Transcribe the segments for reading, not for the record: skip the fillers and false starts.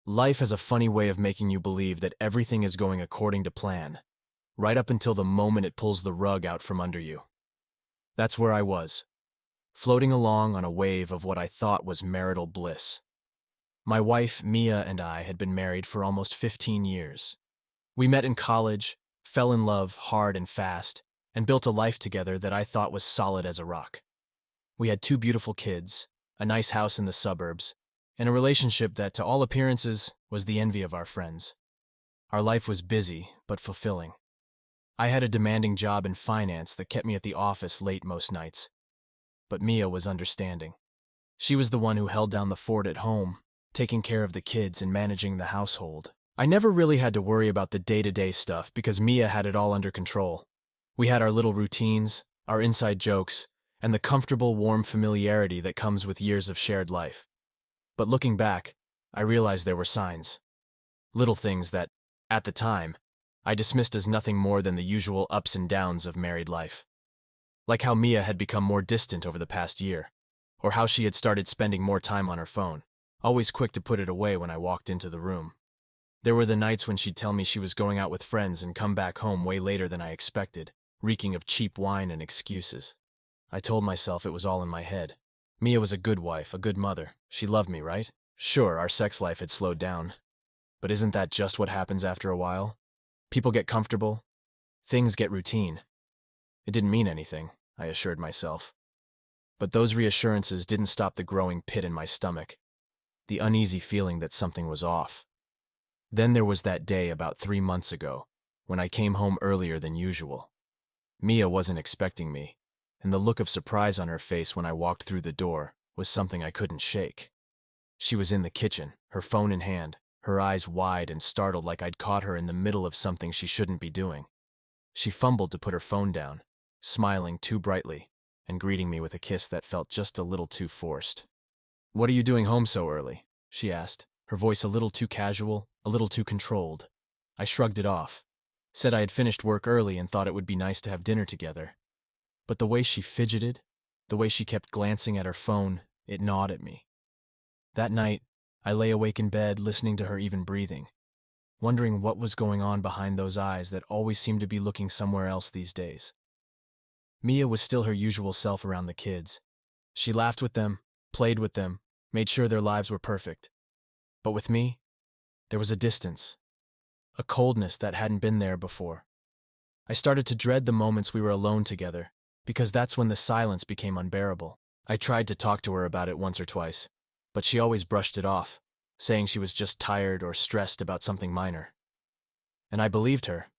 Life has a funny way of making you believe that everything is going according to plan, right up until the moment it pulls the rug out from under you. That's where I was, floating along on a wave of what I thought was marital bliss. My wife, Mia, and I had been married for almost 15 years. We met in college, fell in love hard and fast, and built a life together that I thought was solid as a rock. We had 2 beautiful kids, a nice house in the suburbs, and a relationship that, to all appearances, was the envy of our friends. Our life was busy, but fulfilling. I had a demanding job in finance that kept me at the office late most nights. But Mia was understanding. She was the one who held down the fort at home, taking care of the kids and managing the household. I never really had to worry about the day-to-day stuff because Mia had it all under control. We had our little routines, our inside jokes, and the comfortable, warm familiarity that comes with years of shared life. But looking back, I realized there were signs. Little things that, at the time, I dismissed as nothing more than the usual ups and downs of married life. Like how Mia had become more distant over the past year, or how she had started spending more time on her phone, always quick to put it away when I walked into the room. There were the nights when she'd tell me she was going out with friends and come back home way later than I expected, reeking of cheap wine and excuses. I told myself it was all in my head. Mia was a good wife, a good mother. She loved me, right? Sure, our sex life had slowed down. But isn't that just what happens after a while? People get comfortable. Things get routine. It didn't mean anything, I assured myself. But those reassurances didn't stop the growing pit in my stomach, the uneasy feeling that something was off. Then there was that day about 3 months ago, when I came home earlier than usual. Mia wasn't expecting me, and the look of surprise on her face when I walked through the door was something I couldn't shake. She was in the kitchen, her phone in hand, her eyes wide and startled like I'd caught her in the middle of something she shouldn't be doing. She fumbled to put her phone down, smiling too brightly, and greeting me with a kiss that felt just a little too forced. "What are you doing home so early?" she asked, her voice a little too casual, a little too controlled. I shrugged it off, said I had finished work early and thought it would be nice to have dinner together. But the way she fidgeted, the way she kept glancing at her phone, it gnawed at me. That night, I lay awake in bed listening to her even breathing, wondering what was going on behind those eyes that always seemed to be looking somewhere else these days. Mia was still her usual self around the kids. She laughed with them, played with them, made sure their lives were perfect. But with me, there was a distance, a coldness that hadn't been there before. I started to dread the moments we were alone together, because that's when the silence became unbearable. I tried to talk to her about it once or twice, but she always brushed it off, saying she was just tired or stressed about something minor. And I believed her,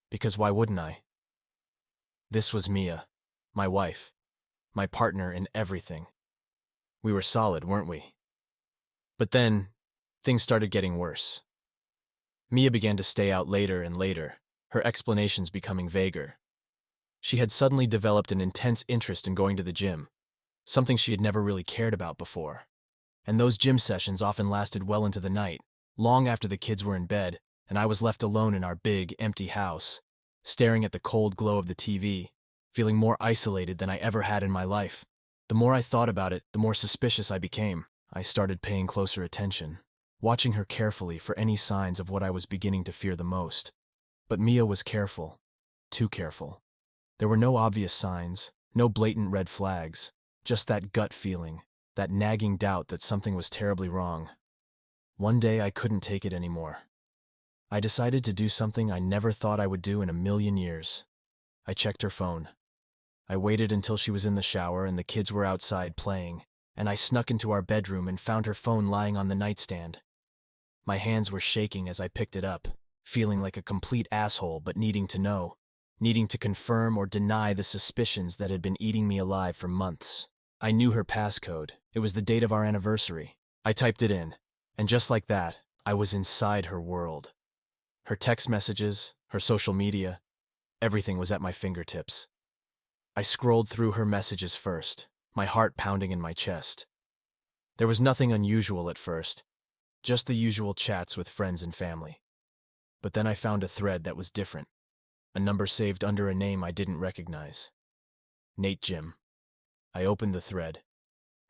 because why wouldn't I? This was Mia, my wife, my partner in everything. We were solid, weren't we? But then, things started getting worse. Mia began to stay out later and later, her explanations becoming vaguer. She had suddenly developed an intense interest in going to the gym, something she had never really cared about before. And those gym sessions often lasted well into the night, long after the kids were in bed, and I was left alone in our big, empty house, staring at the cold glow of the TV, feeling more isolated than I ever had in my life. The more I thought about it, the more suspicious I became. I started paying closer attention, watching her carefully for any signs of what I was beginning to fear the most. But Mia was careful, too careful. There were no obvious signs, no blatant red flags, just that gut feeling, that nagging doubt that something was terribly wrong. One day I couldn't take it anymore. I decided to do something I never thought I would do in a million years. I checked her phone. I waited until she was in the shower and the kids were outside playing, and I snuck into our bedroom and found her phone lying on the nightstand. My hands were shaking as I picked it up, feeling like a complete asshole but needing to know, needing to confirm or deny the suspicions that had been eating me alive for months. I knew her passcode. It was the date of our anniversary. I typed it in, and just like that, I was inside her world. Her text messages, her social media, everything was at my fingertips. I scrolled through her messages first, my heart pounding in my chest. There was nothing unusual at first, just the usual chats with friends and family. But then I found a thread that was different, a number saved under a name I didn't recognize. Nate Jim. I opened the thread,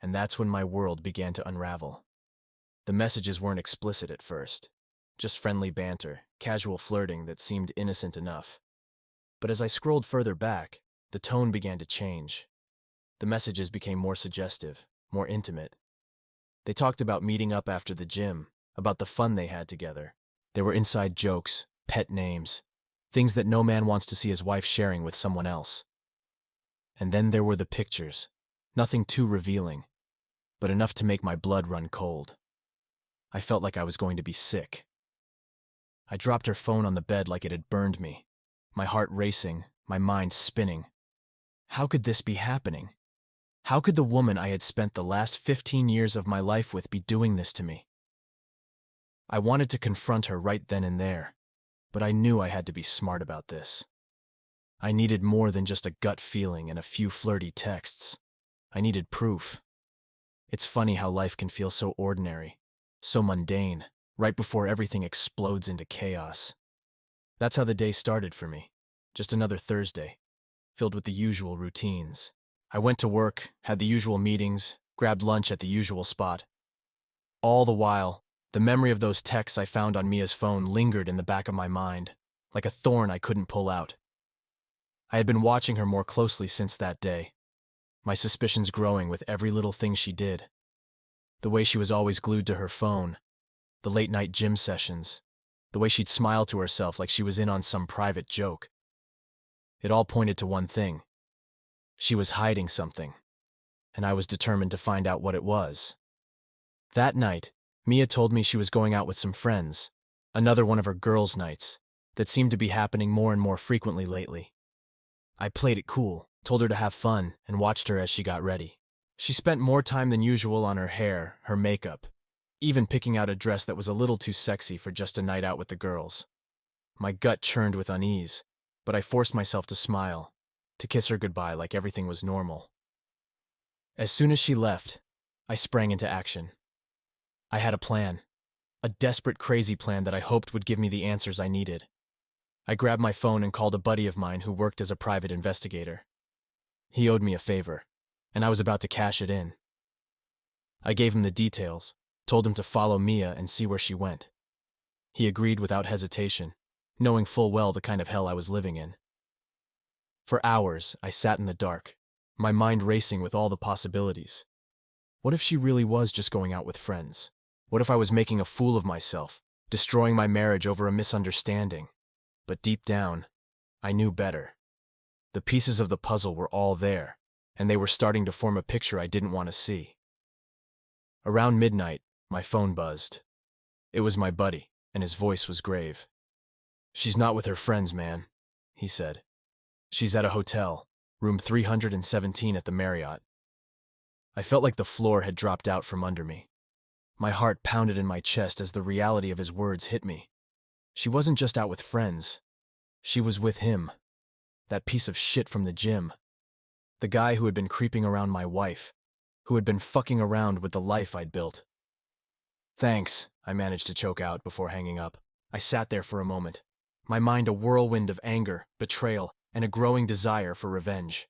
and that's when my world began to unravel. The messages weren't explicit at first, just friendly banter, casual flirting that seemed innocent enough. But as I scrolled further back, the tone began to change. The messages became more suggestive, more intimate. They talked about meeting up after the gym, about the fun they had together. There were inside jokes, pet names, things that no man wants to see his wife sharing with someone else. And then there were the pictures. Nothing too revealing, but enough to make my blood run cold. I felt like I was going to be sick. I dropped her phone on the bed like it had burned me, my heart racing, my mind spinning. How could this be happening? How could the woman I had spent the last 15 years of my life with be doing this to me? I wanted to confront her right then and there, but I knew I had to be smart about this. I needed more than just a gut feeling and a few flirty texts. I needed proof. It's funny how life can feel so ordinary, so mundane, right before everything explodes into chaos. That's how the day started for me. Just another Thursday, filled with the usual routines. I went to work, had the usual meetings, grabbed lunch at the usual spot. All the while, the memory of those texts I found on Mia's phone lingered in the back of my mind, like a thorn I couldn't pull out. I had been watching her more closely since that day, my suspicions growing with every little thing she did. The way she was always glued to her phone, the late-night gym sessions, the way she'd smile to herself like she was in on some private joke. It all pointed to one thing. She was hiding something, and I was determined to find out what it was. That night, Mia told me she was going out with some friends, another one of her girls' nights, that seemed to be happening more and more frequently lately. I played it cool, told her to have fun, and watched her as she got ready. She spent more time than usual on her hair, her makeup, even picking out a dress that was a little too sexy for just a night out with the girls. My gut churned with unease, but I forced myself to smile, to kiss her goodbye like everything was normal. As soon as she left, I sprang into action. I had a plan, a desperate, crazy plan that I hoped would give me the answers I needed. I grabbed my phone and called a buddy of mine who worked as a private investigator. He owed me a favor, and I was about to cash it in. I gave him the details, told him to follow Mia and see where she went. He agreed without hesitation, knowing full well the kind of hell I was living in. For hours, I sat in the dark, my mind racing with all the possibilities. What if she really was just going out with friends? What if I was making a fool of myself, destroying my marriage over a misunderstanding? But deep down, I knew better. The pieces of the puzzle were all there, and they were starting to form a picture I didn't want to see. Around midnight, my phone buzzed. It was my buddy, and his voice was grave. "She's not with her friends, man," he said. "She's at a hotel, room 317 at the Marriott." I felt like the floor had dropped out from under me. My heart pounded in my chest as the reality of his words hit me. She wasn't just out with friends. She was with him. That piece of shit from the gym. The guy who had been creeping around my wife, who had been fucking around with the life I'd built. "Thanks," I managed to choke out before hanging up. I sat there for a moment, my mind a whirlwind of anger, betrayal, and a growing desire for revenge.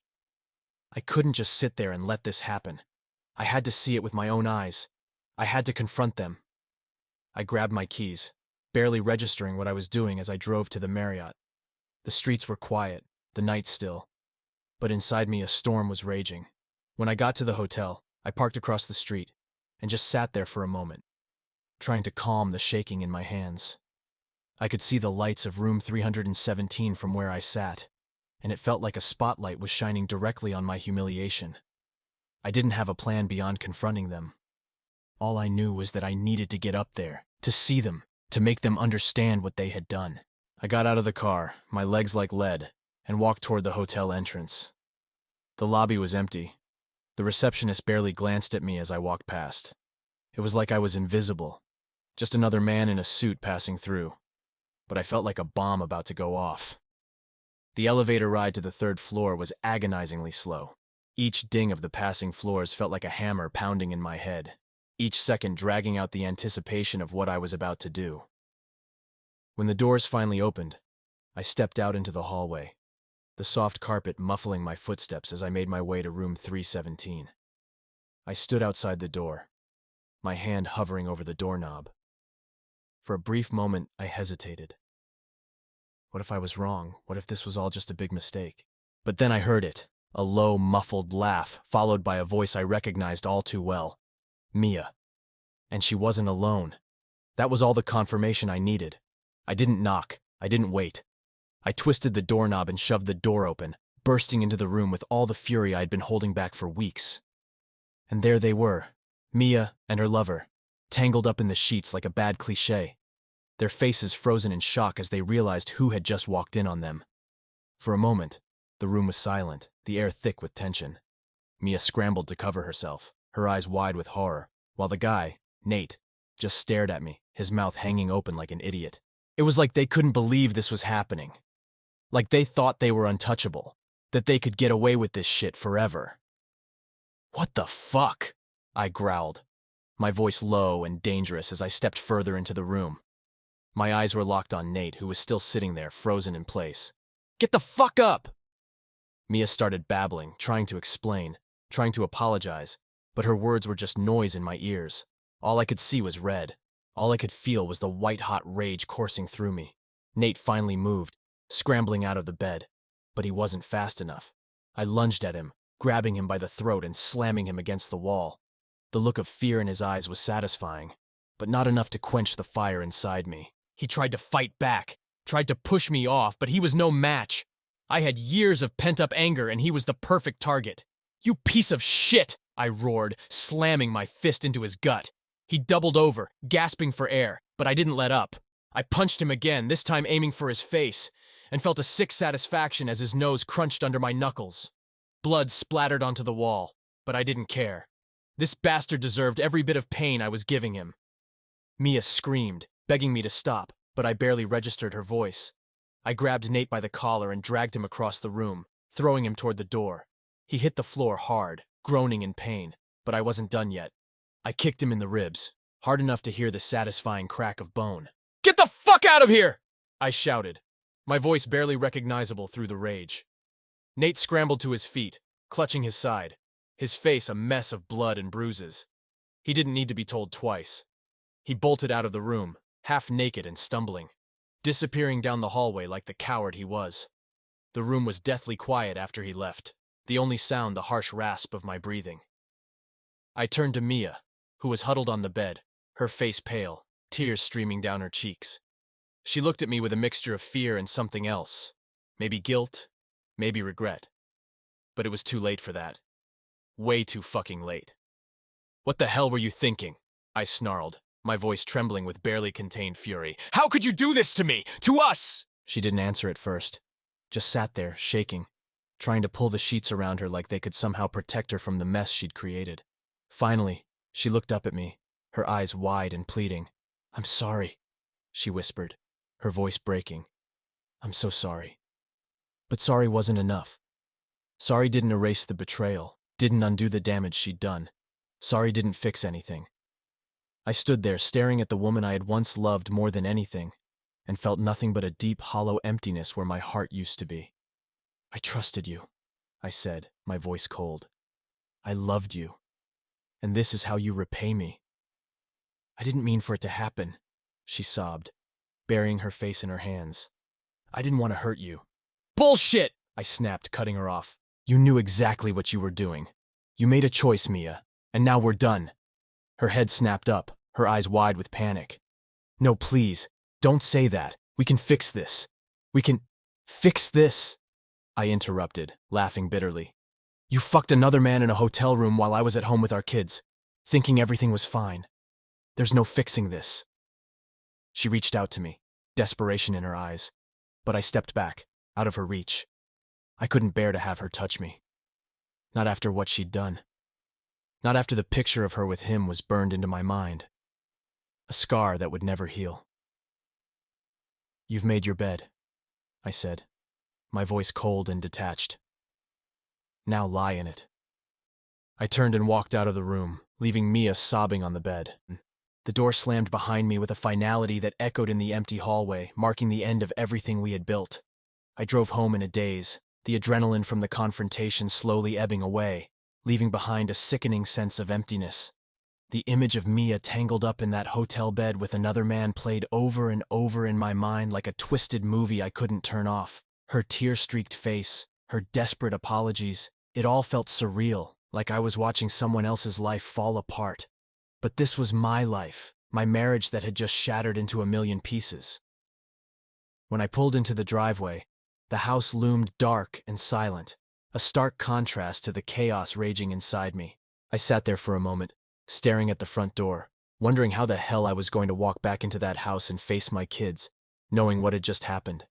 I couldn't just sit there and let this happen. I had to see it with my own eyes. I had to confront them. I grabbed my keys, barely registering what I was doing as I drove to the Marriott. The streets were quiet, the night still, but inside me a storm was raging. When I got to the hotel, I parked across the street and just sat there for a moment, trying to calm the shaking in my hands. I could see the lights of room 317 from where I sat, and it felt like a spotlight was shining directly on my humiliation. I didn't have a plan beyond confronting them. All I knew was that I needed to get up there, to see them, to make them understand what they had done. I got out of the car, my legs like lead, and walked toward the hotel entrance. The lobby was empty. The receptionist barely glanced at me as I walked past. It was like I was invisible, just another man in a suit passing through. But I felt like a bomb about to go off. The elevator ride to the third floor was agonizingly slow. Each ding of the passing floors felt like a hammer pounding in my head, each second dragging out the anticipation of what I was about to do. When the doors finally opened, I stepped out into the hallway, the soft carpet muffling my footsteps as I made my way to room 317. I stood outside the door, my hand hovering over the doorknob. For a brief moment, I hesitated. What if I was wrong? What if this was all just a big mistake? But then I heard it, a low, muffled laugh, followed by a voice I recognized all too well. Mia. And she wasn't alone. That was all the confirmation I needed. I didn't knock. I didn't wait. I twisted the doorknob and shoved the door open, bursting into the room with all the fury I had been holding back for weeks. And there they were, Mia and her lover, tangled up in the sheets like a bad cliché, their faces frozen in shock as they realized who had just walked in on them. For a moment, the room was silent, the air thick with tension. Mia scrambled to cover herself, her eyes wide with horror, while the guy, Nate, just stared at me, his mouth hanging open like an idiot. It was like they couldn't believe this was happening. Like they thought they were untouchable, that they could get away with this shit forever. "What the fuck?" I growled, my voice low and dangerous as I stepped further into the room. My eyes were locked on Nate, who was still sitting there, frozen in place. "Get the fuck up!" Mia started babbling, trying to explain, trying to apologize, but her words were just noise in my ears. All I could see was red. All I could feel was the white-hot rage coursing through me. Nate finally moved, scrambling out of the bed, but he wasn't fast enough. I lunged at him, grabbing him by the throat and slamming him against the wall. The look of fear in his eyes was satisfying, but not enough to quench the fire inside me. He tried to fight back, tried to push me off, but he was no match. I had years of pent-up anger, and he was the perfect target. "You piece of shit!" I roared, slamming my fist into his gut. He doubled over, gasping for air, but I didn't let up. I punched him again, this time aiming for his face, and felt a sick satisfaction as his nose crunched under my knuckles. Blood splattered onto the wall, but I didn't care. This bastard deserved every bit of pain I was giving him. Mia screamed, begging me to stop, but I barely registered her voice. I grabbed Nate by the collar and dragged him across the room, throwing him toward the door. He hit the floor hard, groaning in pain, but I wasn't done yet. I kicked him in the ribs, hard enough to hear the satisfying crack of bone. "Get the fuck out of here!" I shouted, my voice barely recognizable through the rage. Nate scrambled to his feet, clutching his side, his face a mess of blood and bruises. He didn't need to be told twice. He bolted out of the room, half naked and stumbling, disappearing down the hallway like the coward he was. The room was deathly quiet after he left, the only sound the harsh rasp of my breathing. I turned to Mia, who was huddled on the bed, her face pale, tears streaming down her cheeks. She looked at me with a mixture of fear and something else. Maybe guilt, maybe regret. But it was too late for that. Way too fucking late. "What the hell were you thinking?" I snarled, my voice trembling with barely contained fury. "How could you do this to me? To us?" She didn't answer at first. Just sat there, shaking, trying to pull the sheets around her like they could somehow protect her from the mess she'd created. Finally, she looked up at me, her eyes wide and pleading. "I'm sorry," she whispered, her voice breaking. "I'm so sorry." But sorry wasn't enough. Sorry didn't erase the betrayal, didn't undo the damage she'd done. Sorry didn't fix anything. I stood there staring at the woman I had once loved more than anything, and felt nothing but a deep, hollow emptiness where my heart used to be. "I trusted you," I said, my voice cold. "I loved you. And this is how you repay me." "I didn't mean for it to happen," she sobbed, burying her face in her hands. "I didn't want to hurt you." "Bullshit!" I snapped, cutting her off. "You knew exactly what you were doing. You made a choice, Mia, and now we're done." Her head snapped up, her eyes wide with panic. "No, please, don't say that. We can fix this. We can fix this," I interrupted, laughing bitterly. "You fucked another man in a hotel room while I was at home with our kids, thinking everything was fine. There's no fixing this." She reached out to me, desperation in her eyes, but I stepped back, out of her reach. I couldn't bear to have her touch me. Not after what she'd done. Not after the picture of her with him was burned into my mind. A scar that would never heal. "You've made your bed," I said, my voice cold and detached. "Now lie in it." I turned and walked out of the room, leaving Mia sobbing on the bed. The door slammed behind me with a finality that echoed in the empty hallway, marking the end of everything we had built. I drove home in a daze, the adrenaline from the confrontation slowly ebbing away, leaving behind a sickening sense of emptiness. The image of Mia tangled up in that hotel bed with another man played over and over in my mind like a twisted movie I couldn't turn off. Her tear-streaked face, her desperate apologies, it all felt surreal, like I was watching someone else's life fall apart. But this was my life, my marriage that had just shattered into a million pieces. When I pulled into the driveway, the house loomed dark and silent, a stark contrast to the chaos raging inside me. I sat there for a moment, staring at the front door, wondering how the hell I was going to walk back into that house and face my kids, knowing what had just happened.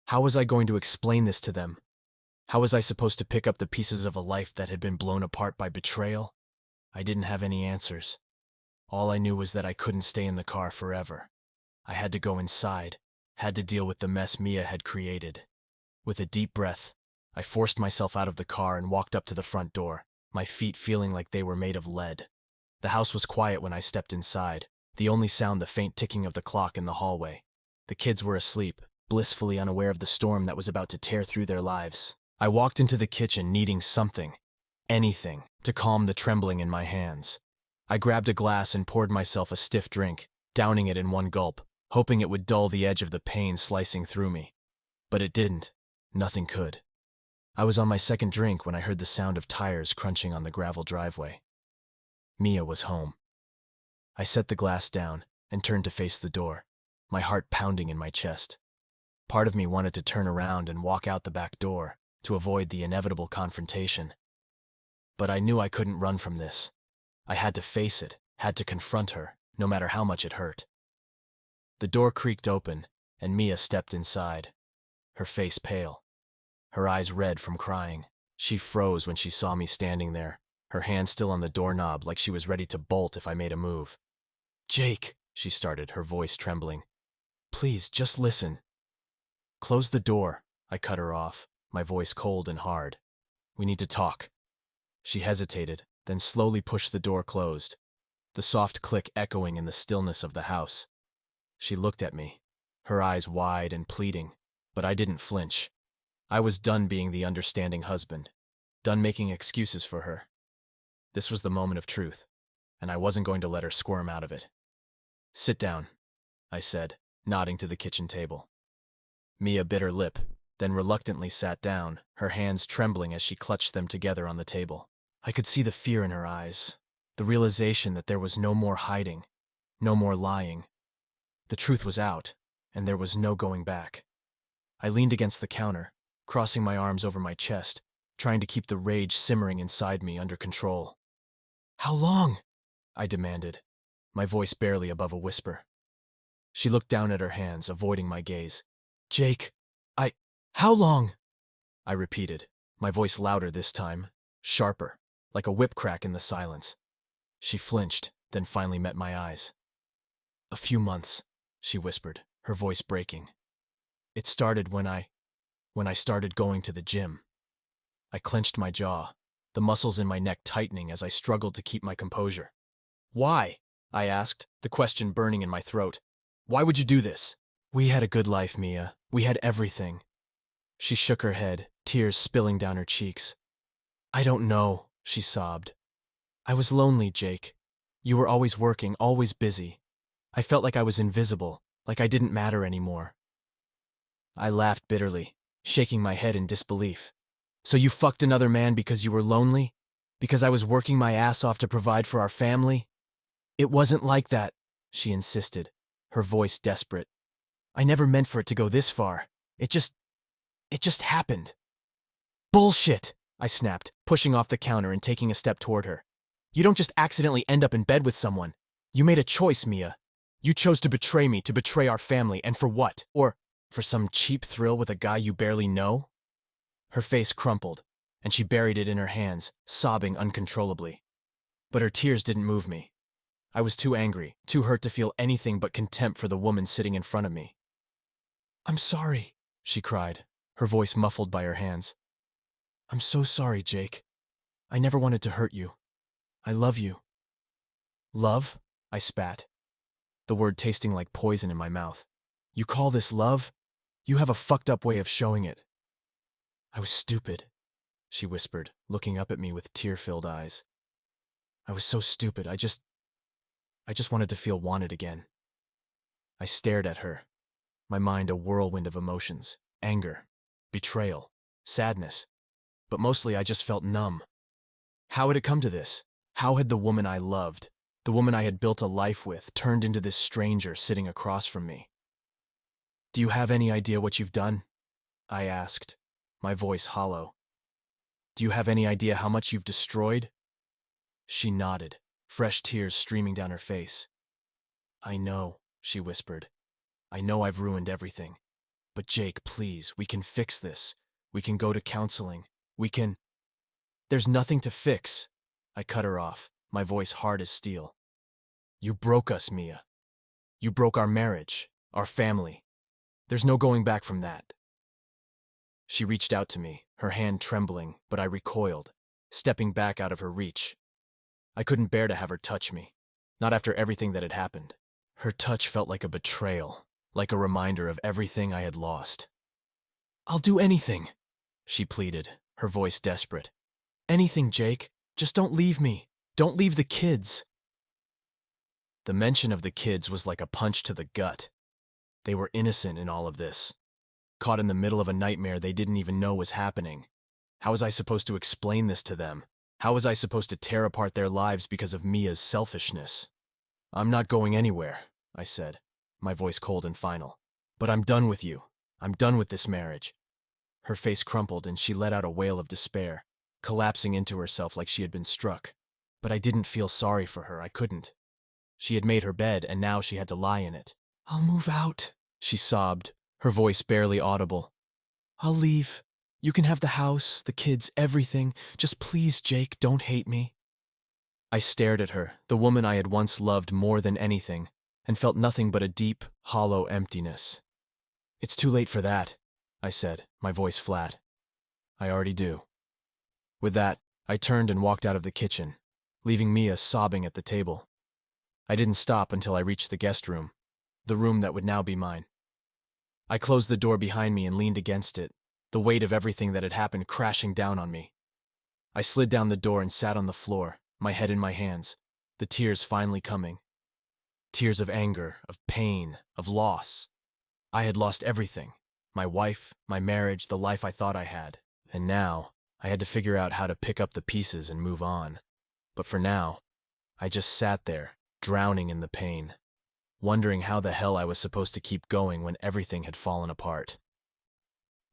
How was I going to explain this to them? How was I supposed to pick up the pieces of a life that had been blown apart by betrayal? I didn't have any answers. All I knew was that I couldn't stay in the car forever. I had to go inside, had to deal with the mess Mia had created. With a deep breath, I forced myself out of the car and walked up to the front door, my feet feeling like they were made of lead. The house was quiet when I stepped inside, the only sound the faint ticking of the clock in the hallway. The kids were asleep, blissfully unaware of the storm that was about to tear through their lives. I walked into the kitchen needing something, anything, to calm the trembling in my hands. I grabbed a glass and poured myself a stiff drink, downing it in one gulp, hoping it would dull the edge of the pain slicing through me. But it didn't. Nothing could. I was on my second drink when I heard the sound of tires crunching on the gravel driveway. Mia was home. I set the glass down and turned to face the door, my heart pounding in my chest. Part of me wanted to turn around and walk out the back door to avoid the inevitable confrontation. But I knew I couldn't run from this. I had to face it, had to confront her, no matter how much it hurt. The door creaked open, and Mia stepped inside, her face pale, her eyes red from crying. She froze when she saw me standing there, her hand still on the doorknob like she was ready to bolt if I made a move. "Jake," she started, her voice trembling. "Please, just listen." "Close the door," I cut her off, my voice cold and hard. "We need to talk." She hesitated, then slowly pushed the door closed, the soft click echoing in the stillness of the house. She looked at me, her eyes wide and pleading, but I didn't flinch. I was done being the understanding husband, done making excuses for her. This was the moment of truth, and I wasn't going to let her squirm out of it. "Sit down," I said, nodding to the kitchen table. Mia bit her lip, then reluctantly sat down, her hands trembling as she clutched them together on the table. I could see the fear in her eyes, the realization that there was no more hiding, no more lying. The truth was out, and there was no going back. I leaned against the counter, crossing my arms over my chest, trying to keep the rage simmering inside me under control. "How long?" I demanded, my voice barely above a whisper. She looked down at her hands, avoiding my gaze. "Jake, how long?" I repeated, my voice louder this time, sharper, like a whip crack in the silence. She flinched, then finally met my eyes. "A few months," she whispered, her voice breaking. "It started when I started going to the gym." I clenched my jaw, the muscles in my neck tightening as I struggled to keep my composure. "Why?" I asked, the question burning in my throat. "Why would you do this?" "We had a good life, Mia. We had everything." She shook her head, tears spilling down her cheeks. "I don't know," she sobbed. "I was lonely, Jake. You were always working, always busy. I felt like I was invisible, like I didn't matter anymore." I laughed bitterly, shaking my head in disbelief. "So you fucked another man because you were lonely? Because I was working my ass off to provide for our family?" "It wasn't like that," she insisted, her voice desperate. "I never meant for it to go this far. It just happened." "Bullshit," I snapped, pushing off the counter and taking a step toward her. "You don't just accidentally end up in bed with someone. You made a choice, Mia. You chose to betray me, to betray our family, and for what? Or for some cheap thrill with a guy you barely know?" Her face crumpled, and she buried it in her hands, sobbing uncontrollably. But her tears didn't move me. I was too angry, too hurt to feel anything but contempt for the woman sitting in front of me. "I'm sorry," she cried, her voice muffled by her hands. "I'm so sorry, Jake. I never wanted to hurt you. I love you." "Love?" I spat, the word tasting like poison in my mouth. "You call this love? You have a fucked up way of showing it." "I was stupid," she whispered, looking up at me with tear-filled eyes. "I was so stupid. I just I just wanted to feel wanted again. I stared at her, my mind a whirlwind of emotions, anger, betrayal, sadness, but mostly I just felt numb. How had it come to this? How had the woman I loved, the woman I had built a life with, turned into this stranger sitting across from me? Do you have any idea what you've done? I asked, my voice hollow. Do you have any idea how much you've destroyed? She nodded, fresh tears streaming down her face. I know, she whispered. I know I've ruined everything. But Jake, please, we can fix this. We can go to counseling. We can… There's nothing to fix. I cut her off, my voice hard as steel. You broke us, Mia. You broke our marriage, our family. There's no going back from that. She reached out to me, her hand trembling, but I recoiled, stepping back out of her reach. I couldn't bear to have her touch me, not after everything that had happened. Her touch felt like a betrayal, like a reminder of everything I had lost. I'll do anything, she pleaded, her voice desperate. Anything, Jake. Just don't leave me. Don't leave the kids. The mention of the kids was like a punch to the gut. They were innocent in all of this, caught in the middle of a nightmare they didn't even know was happening. How was I supposed to explain this to them? How was I supposed to tear apart their lives because of Mia's selfishness? I'm not going anywhere, I said, my voice cold and final. But I'm done with you. I'm done with this marriage. Her face crumpled and she let out a wail of despair, collapsing into herself like she had been struck. But I didn't feel sorry for her, I couldn't. She had made her bed and now she had to lie in it. I'll move out, she sobbed, her voice barely audible. I'll leave. You can have the house, the kids, everything. Just please, Jake, don't hate me. I stared at her, the woman I had once loved more than anything, and felt nothing but a deep, hollow emptiness. It's too late for that, I said, my voice flat. I already do. With that, I turned and walked out of the kitchen, leaving Mia sobbing at the table. I didn't stop until I reached the guest room, the room that would now be mine. I closed the door behind me and leaned against it, the weight of everything that had happened crashing down on me. I slid down the door and sat on the floor, my head in my hands, the tears finally coming. Tears of anger, of pain, of loss. I had lost everything. My wife, my marriage, the life I thought I had. And now, I had to figure out how to pick up the pieces and move on. But for now, I just sat there, drowning in the pain, wondering how the hell I was supposed to keep going when everything had fallen apart.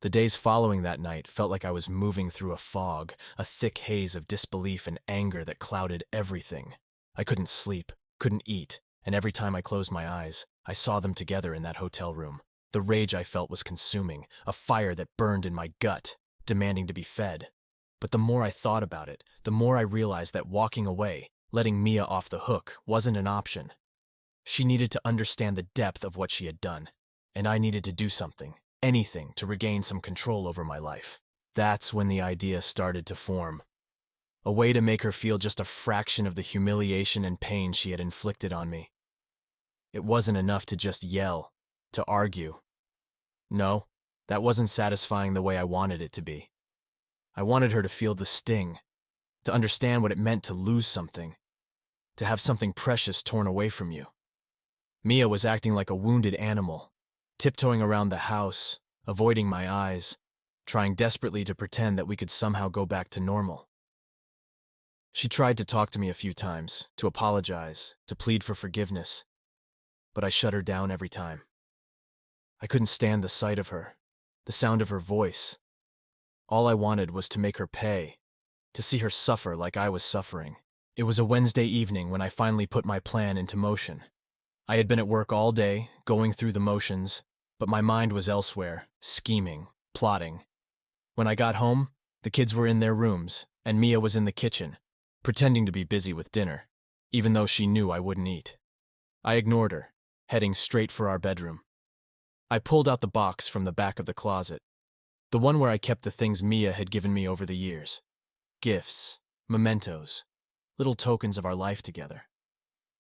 The days following that night felt like I was moving through a fog, a thick haze of disbelief and anger that clouded everything. I couldn't sleep, couldn't eat, and every time I closed my eyes, I saw them together in that hotel room. The rage I felt was consuming, a fire that burned in my gut, demanding to be fed. But the more I thought about it, the more I realized that walking away, letting Mia off the hook, wasn't an option. She needed to understand the depth of what she had done, and I needed to do something, anything, to regain some control over my life. That's when the idea started to form. A way to make her feel just a fraction of the humiliation and pain she had inflicted on me. It wasn't enough to just yell, to argue. No, that wasn't satisfying the way I wanted it to be. I wanted her to feel the sting, to understand what it meant to lose something, to have something precious torn away from you. Mia was acting like a wounded animal, tiptoeing around the house, avoiding my eyes, trying desperately to pretend that we could somehow go back to normal. She tried to talk to me a few times, to apologize, to plead for forgiveness, but I shut her down every time. I couldn't stand the sight of her, the sound of her voice. All I wanted was to make her pay, to see her suffer like I was suffering. It was a Wednesday evening when I finally put my plan into motion. I had been at work all day, going through the motions, but my mind was elsewhere, scheming, plotting. When I got home, the kids were in their rooms, and Mia was in the kitchen, pretending to be busy with dinner, even though she knew I wouldn't eat. I ignored her, heading straight for our bedroom. I pulled out the box from the back of the closet, the one where I kept the things Mia had given me over the years. Gifts, mementos, little tokens of our life together.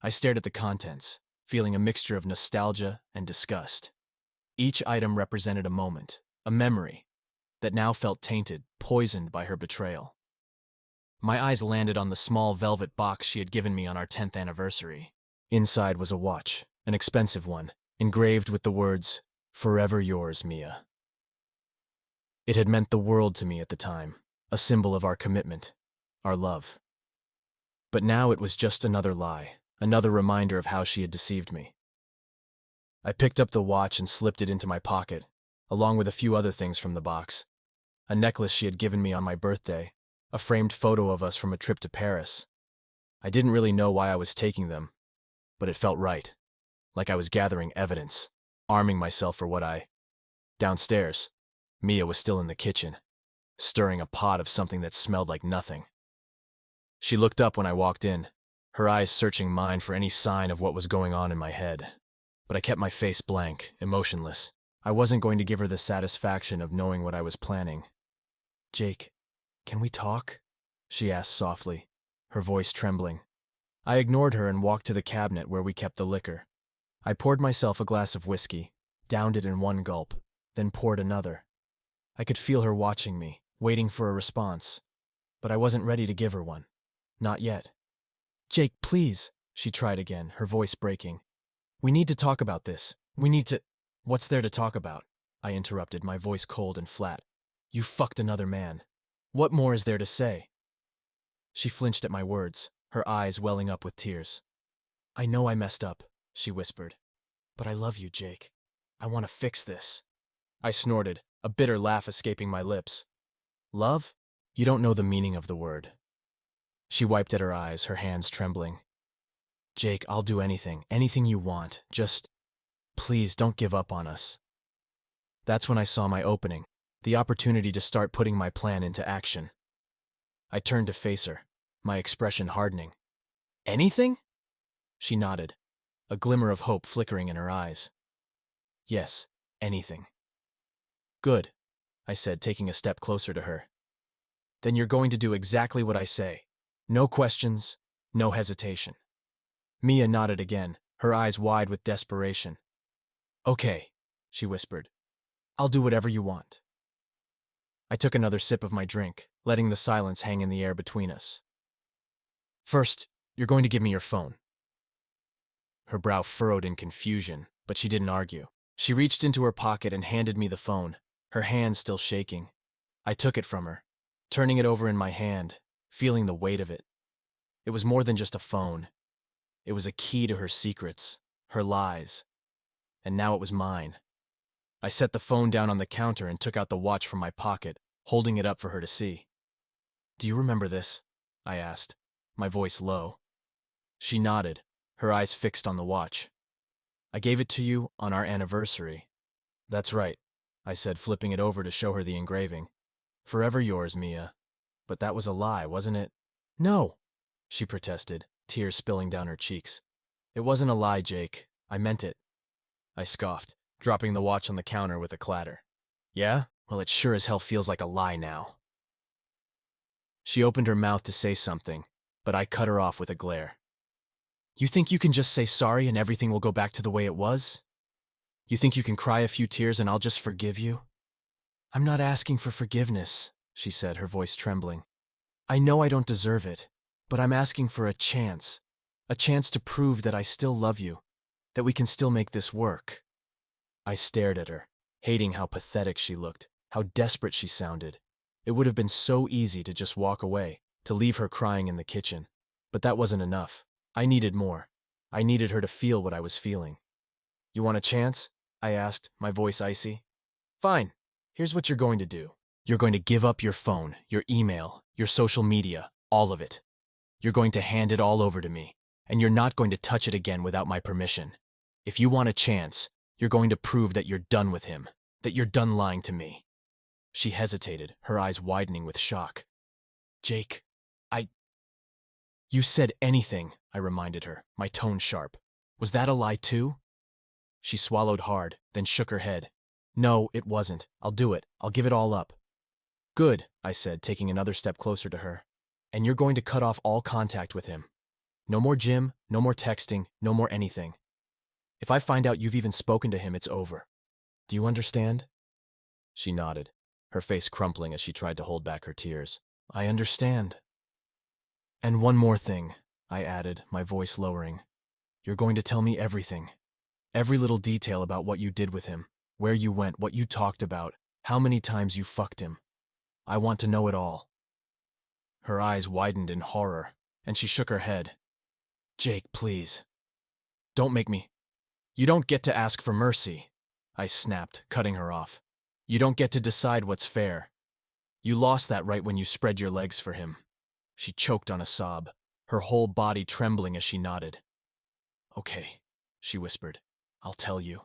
I stared at the contents, feeling a mixture of nostalgia and disgust. Each item represented a moment, a memory, that now felt tainted, poisoned by her betrayal. My eyes landed on the small velvet box she had given me on our 10th anniversary. Inside was a watch, an expensive one, engraved with the words, "Forever yours, Mia." It had meant the world to me at the time, a symbol of our commitment, our love. But now it was just another lie, another reminder of how she had deceived me. I picked up the watch and slipped it into my pocket, along with a few other things from the box. A necklace she had given me on my birthday, a framed photo of us from a trip to Paris. I didn't really know why I was taking them, but it felt right, like I was gathering evidence, arming myself for what I... Downstairs, Mia was still in the kitchen, stirring a pot of something that smelled like nothing. She looked up when I walked in, her eyes searching mine for any sign of what was going on in my head. But I kept my face blank, emotionless. I wasn't going to give her the satisfaction of knowing what I was planning. "Jake, can we talk?" she asked softly, her voice trembling. I ignored her and walked to the cabinet where we kept the liquor. I poured myself a glass of whiskey, downed it in one gulp, then poured another. I could feel her watching me, waiting for a response, but I wasn't ready to give her one. Not yet. "Jake, please," she tried again, her voice breaking. "We need to talk about this. We need to—" "What's there to talk about?" I interrupted, my voice cold and flat. "You fucked another man. What more is there to say?" She flinched at my words, her eyes welling up with tears. "I know I messed up," she whispered. "But I love you, Jake. I want to fix this." I snorted, a bitter laugh escaping my lips. "Love? You don't know the meaning of the word." She wiped at her eyes, her hands trembling. "Jake, I'll do anything you want. Just, please don't give up on us." That's when I saw my opening, the opportunity to start putting my plan into action. I turned to face her, my expression hardening. "Anything?" She nodded, a glimmer of hope flickering in her eyes. "Yes, anything." "Good," I said, taking a step closer to her. "Then you're going to do exactly what I say. No questions, no hesitation." Mia nodded again, her eyes wide with desperation. "Okay," she whispered. "I'll do whatever you want." I took another sip of my drink, letting the silence hang in the air between us. "First, you're going to give me your phone." Her brow furrowed in confusion, but she didn't argue. She reached into her pocket and handed me the phone, her hand still shaking. I took it from her, turning it over in my hand, feeling the weight of it. It was more than just a phone. It was a key to her secrets, her lies. And now it was mine. I set the phone down on the counter and took out the watch from my pocket, holding it up for her to see. "Do you remember this?" I asked, my voice low. She nodded, her eyes fixed on the watch. "I gave it to you on our anniversary." "That's right," I said, flipping it over to show her the engraving. "Forever yours, Mia." "But that was a lie, wasn't it?" "No," she protested, tears spilling down her cheeks. "It wasn't a lie, Jake. I meant it." I scoffed, dropping the watch on the counter with a clatter. "Yeah? Well, it sure as hell feels like a lie now." She opened her mouth to say something, but I cut her off with a glare. "You think you can just say sorry and everything will go back to the way it was? You think you can cry a few tears and I'll just forgive you?" "I'm not asking for forgiveness," she said, her voice trembling. "I know I don't deserve it, but I'm asking for a chance to prove that I still love you, that we can still make this work." I stared at her, hating how pathetic she looked, how desperate she sounded. It would have been so easy to just walk away, to leave her crying in the kitchen. But that wasn't enough. I needed more. I needed her to feel what I was feeling. "You want a chance?" I asked, my voice icy. "Fine. Here's what you're going to do. You're going to give up your phone, your email, your social media, all of it. You're going to hand it all over to me, and you're not going to touch it again without my permission. If you want a chance, you're going to prove that you're done with him, that you're done lying to me." She hesitated, her eyes widening with shock. "Jake, You said anything," I reminded her, my tone sharp. "Was that a lie too?" She swallowed hard, then shook her head. "No, it wasn't. I'll do it. I'll give it all up." "Good," I said, taking another step closer to her. "And you're going to cut off all contact with him. No more gym, no more texting, no more anything. If I find out you've even spoken to him, it's over. Do you understand?" She nodded, her face crumpling as she tried to hold back her tears. "I understand." "And one more thing," I added, my voice lowering. You're going to tell me everything. Every little detail about what you did with him, where you went, what you talked about, how many times you fucked him. I want to know it all." Her eyes widened in horror, and she shook her head. "Jake, please. Don't make me. You don't get to ask for mercy," I snapped, cutting her off. "You don't get to decide what's fair. You lost that right when you spread your legs for him." She choked on a sob, her whole body trembling as she nodded. "Okay," she whispered. "I'll tell you."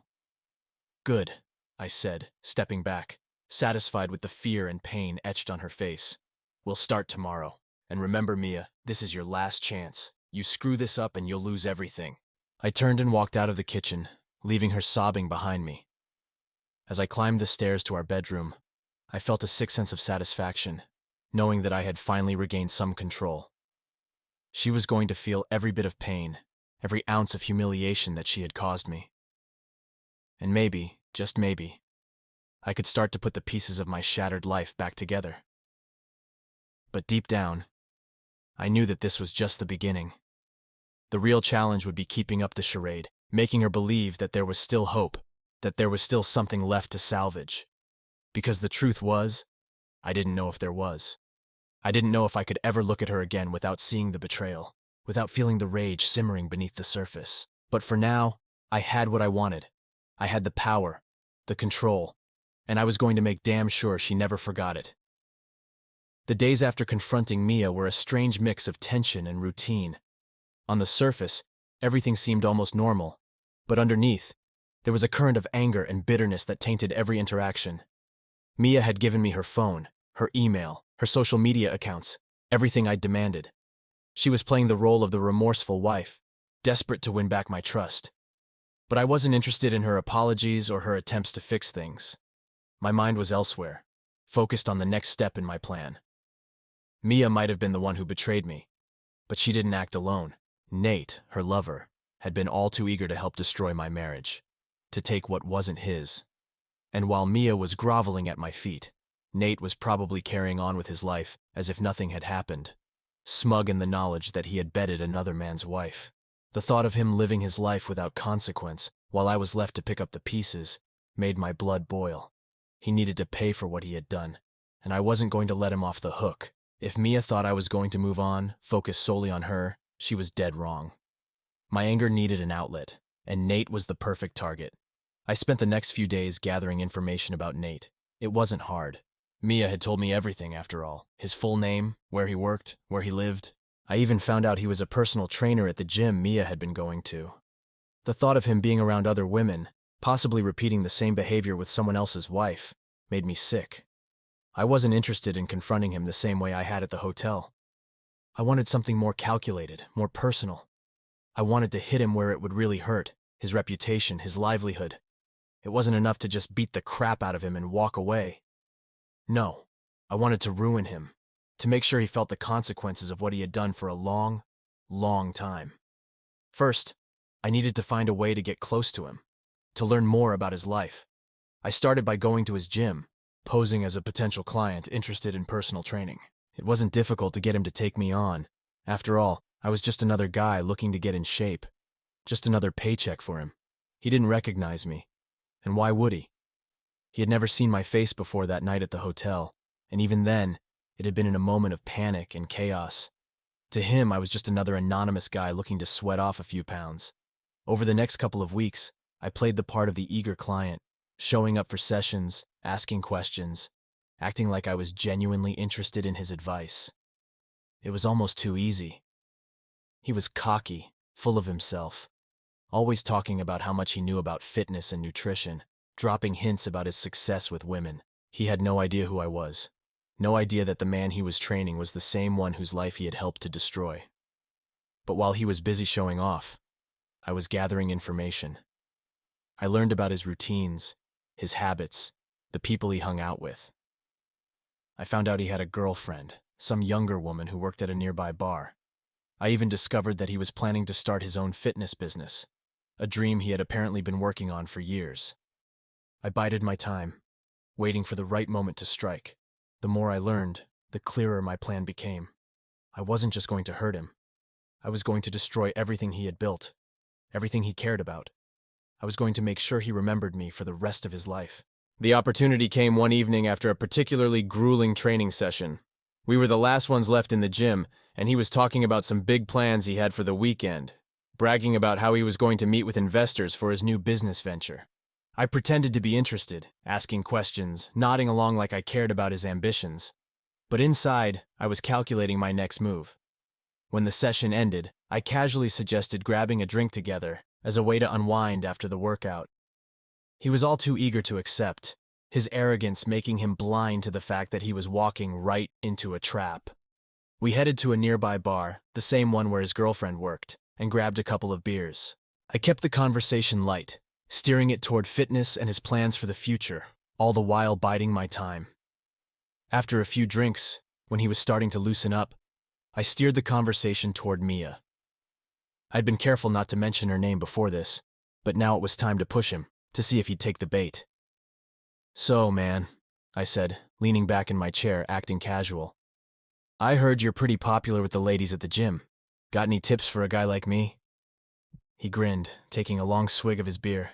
"Good," I said, stepping back, satisfied with the fear and pain etched on her face. "We'll start tomorrow. And remember, Mia, this is your last chance. You screw this up and you'll lose everything." I turned and walked out of the kitchen, leaving her sobbing behind me. As I climbed the stairs to our bedroom, I felt a sick sense of satisfaction, knowing that I had finally regained some control. She was going to feel every bit of pain, every ounce of humiliation that she had caused me. And maybe, just maybe, I could start to put the pieces of my shattered life back together. But deep down, I knew that this was just the beginning. The real challenge would be keeping up the charade, making her believe that there was still hope, that there was still something left to salvage. Because the truth was, I didn't know if there was. I didn't know if I could ever look at her again without seeing the betrayal, without feeling the rage simmering beneath the surface. But for now, I had what I wanted. I had the power, the control, and I was going to make damn sure she never forgot it. The days after confronting Mia were a strange mix of tension and routine. On the surface, everything seemed almost normal, but underneath, there was a current of anger and bitterness that tainted every interaction. Mia had given me her phone, her email, her social media accounts, everything I'd demanded. She was playing the role of the remorseful wife, desperate to win back my trust. But I wasn't interested in her apologies or her attempts to fix things. My mind was elsewhere, focused on the next step in my plan. Mia might have been the one who betrayed me, but she didn't act alone. Nate, her lover, had been all too eager to help destroy my marriage, to take what wasn't his. And while Mia was groveling at my feet, Nate was probably carrying on with his life as if nothing had happened, smug in the knowledge that he had bedded another man's wife. The thought of him living his life without consequence, while I was left to pick up the pieces, made my blood boil. He needed to pay for what he had done, and I wasn't going to let him off the hook. If Mia thought I was going to move on, focus solely on her, she was dead wrong. My anger needed an outlet, and Nate was the perfect target. I spent the next few days gathering information about Nate. It wasn't hard. Mia had told me everything, after all. His full name, where he worked, where he lived. I even found out he was a personal trainer at the gym Mia had been going to. The thought of him being around other women, possibly repeating the same behavior with someone else's wife, made me sick. I wasn't interested in confronting him the same way I had at the hotel. I wanted something more calculated, more personal. I wanted to hit him where it would really hurt, his reputation, his livelihood. It wasn't enough to just beat the crap out of him and walk away. No, I wanted to ruin him, to make sure he felt the consequences of what he had done for a long, long time. First, I needed to find a way to get close to him, to learn more about his life. I started by going to his gym, posing as a potential client interested in personal training. It wasn't difficult to get him to take me on. After all, I was just another guy looking to get in shape. Just another paycheck for him. He didn't recognize me. And why would he? He had never seen my face before that night at the hotel, and even then, it had been in a moment of panic and chaos. To him, I was just another anonymous guy looking to sweat off a few pounds. Over the next couple of weeks, I played the part of the eager client, showing up for sessions, asking questions, acting like I was genuinely interested in his advice. It was almost too easy. He was cocky, full of himself, always talking about how much he knew about fitness and nutrition, dropping hints about his success with women. He had no idea who I was, no idea that the man he was training was the same one whose life he had helped to destroy. But while he was busy showing off, I was gathering information. I learned about his routines, his habits, the people he hung out with. I found out he had a girlfriend, some younger woman who worked at a nearby bar. I even discovered that he was planning to start his own fitness business, a dream he had apparently been working on for years. I bided my time, waiting for the right moment to strike. The more I learned, the clearer my plan became. I wasn't just going to hurt him. I was going to destroy everything he had built. everything he cared about. I was going to make sure he remembered me for the rest of his life. The opportunity came one evening after a particularly grueling training session. We were the last ones left in the gym, and he was talking about some big plans he had for the weekend, bragging about how he was going to meet with investors for his new business venture. I pretended to be interested, asking questions, nodding along like I cared about his ambitions. But inside, I was calculating my next move. When the session ended, I casually suggested grabbing a drink together as a way to unwind after the workout. He was all too eager to accept, his arrogance making him blind to the fact that he was walking right into a trap. We headed to a nearby bar, the same one where his girlfriend worked, and grabbed a couple of beers. I kept the conversation light, steering it toward fitness and his plans for the future, all the while biding my time. After a few drinks, when he was starting to loosen up, I steered the conversation toward Mia. I'd been careful not to mention her name before this, but now it was time to push him, to see if he'd take the bait. "So, man," I said, leaning back in my chair, acting casual. "I heard you're pretty popular with the ladies at the gym. Got any tips for a guy like me?" He grinned, taking a long swig of his beer.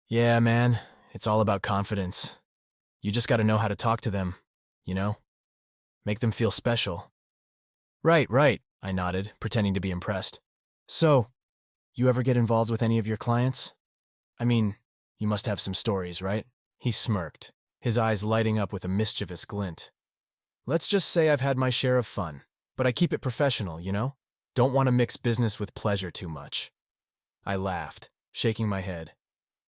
"Yeah, man, it's all about confidence. You just gotta know how to talk to them, you know? Make them feel special." Right, I nodded, pretending to be impressed. "So, you ever get involved with any of your clients? I mean, you must have some stories, right?" He smirked, his eyes lighting up with a mischievous glint. "Let's just say I've had my share of fun, but I keep it professional, you know? Don't want to mix business with pleasure too much." I laughed, shaking my head.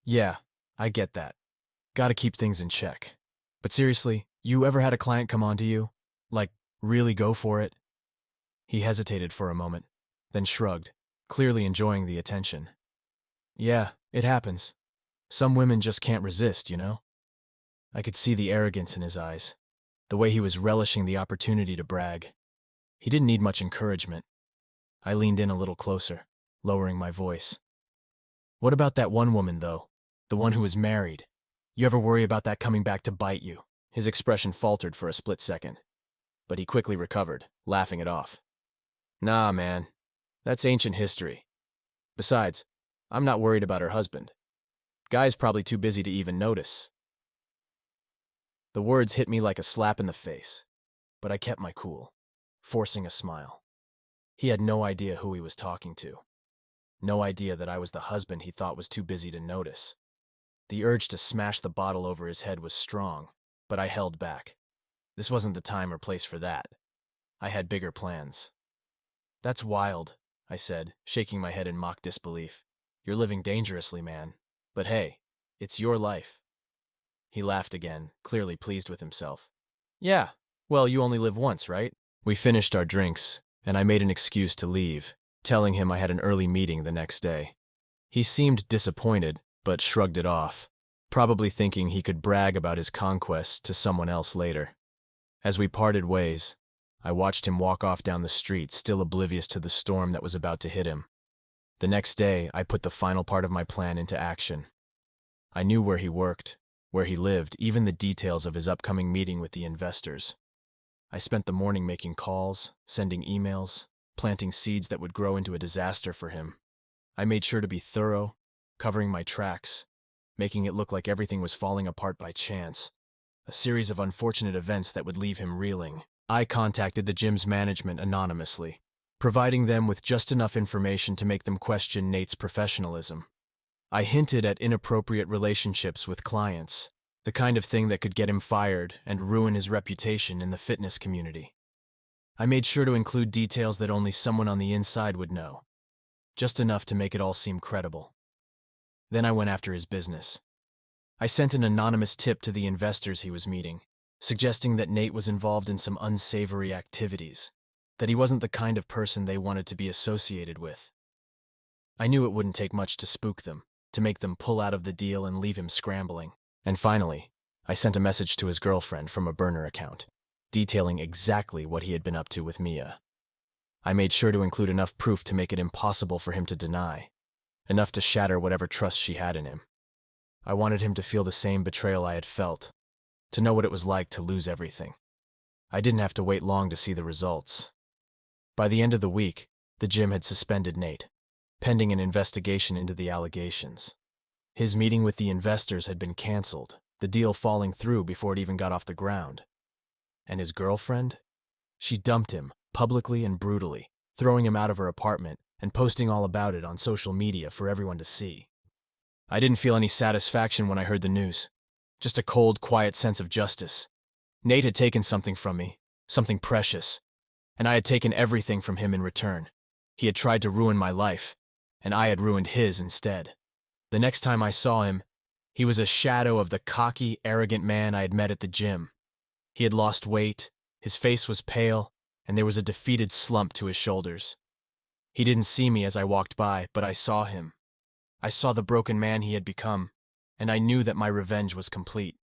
"Yeah, I get that. Gotta keep things in check. But seriously, you ever had a client come on to you? Like, really go for it?" He hesitated for a moment, then shrugged, clearly enjoying the attention. "Yeah, it happens. Some women just can't resist, you know?" I could see the arrogance in his eyes, the way he was relishing the opportunity to brag. He didn't need much encouragement. I leaned in a little closer, lowering my voice. "What about that one woman, though? The one who was married? You ever worry about that coming back to bite you?" His expression faltered for a split second, but he quickly recovered, laughing it off. "Nah, man. That's ancient history. Besides, I'm not worried about her husband. Guy's probably too busy to even notice." The words hit me like a slap in the face, but I kept my cool, forcing a smile. He had no idea who he was talking to. No idea that I was the husband he thought was too busy to notice. The urge to smash the bottle over his head was strong, but I held back. This wasn't the time or place for that. I had bigger plans. "That's wild," I said, shaking my head in mock disbelief. "You're living dangerously, man. But hey, it's your life." He laughed again, clearly pleased with himself. "Yeah, well, you only live once, right?" We finished our drinks, and I made an excuse to leave, telling him I had an early meeting the next day. He seemed disappointed, but shrugged it off, probably thinking he could brag about his conquests to someone else later. As we parted ways, I watched him walk off down the street, still oblivious to the storm that was about to hit him. The next day, I put the final part of my plan into action. I knew where he worked, where he lived, even the details of his upcoming meeting with the investors. I spent the morning making calls, sending emails, planting seeds that would grow into a disaster for him. I made sure to be thorough, covering my tracks, making it look like everything was falling apart by chance, a series of unfortunate events that would leave him reeling. I contacted the gym's management anonymously, providing them with just enough information to make them question Nate's professionalism. I hinted at inappropriate relationships with clients, the kind of thing that could get him fired and ruin his reputation in the fitness community. I made sure to include details that only someone on the inside would know, just enough to make it all seem credible. Then I went after his business. I sent an anonymous tip to the investors he was meeting, suggesting that Nate was involved in some unsavory activities, that he wasn't the kind of person they wanted to be associated with. I knew it wouldn't take much to spook them, to make them pull out of the deal and leave him scrambling. And finally, I sent a message to his girlfriend from a burner account, detailing exactly what he had been up to with Mia. I made sure to include enough proof to make it impossible for him to deny, enough to shatter whatever trust she had in him. I wanted him to feel the same betrayal I had felt, to know what it was like to lose everything. I didn't have to wait long to see the results. By the end of the week, the gym had suspended Nate. pending an investigation into the allegations. His meeting with the investors had been canceled, the deal falling through before it even got off the ground. And his girlfriend? She dumped him, publicly and brutally, throwing him out of her apartment and posting all about it on social media for everyone to see. I didn't feel any satisfaction when I heard the news. Just a cold, quiet sense of justice. Nate had taken something from me, something precious, and I had taken everything from him in return. He had tried to ruin my life, and I had ruined his instead. The next time I saw him, he was a shadow of the cocky, arrogant man I had met at the gym. He had lost weight, his face was pale, and there was a defeated slump to his shoulders. He didn't see me as I walked by, but I saw him. I saw the broken man he had become, and I knew that my revenge was complete.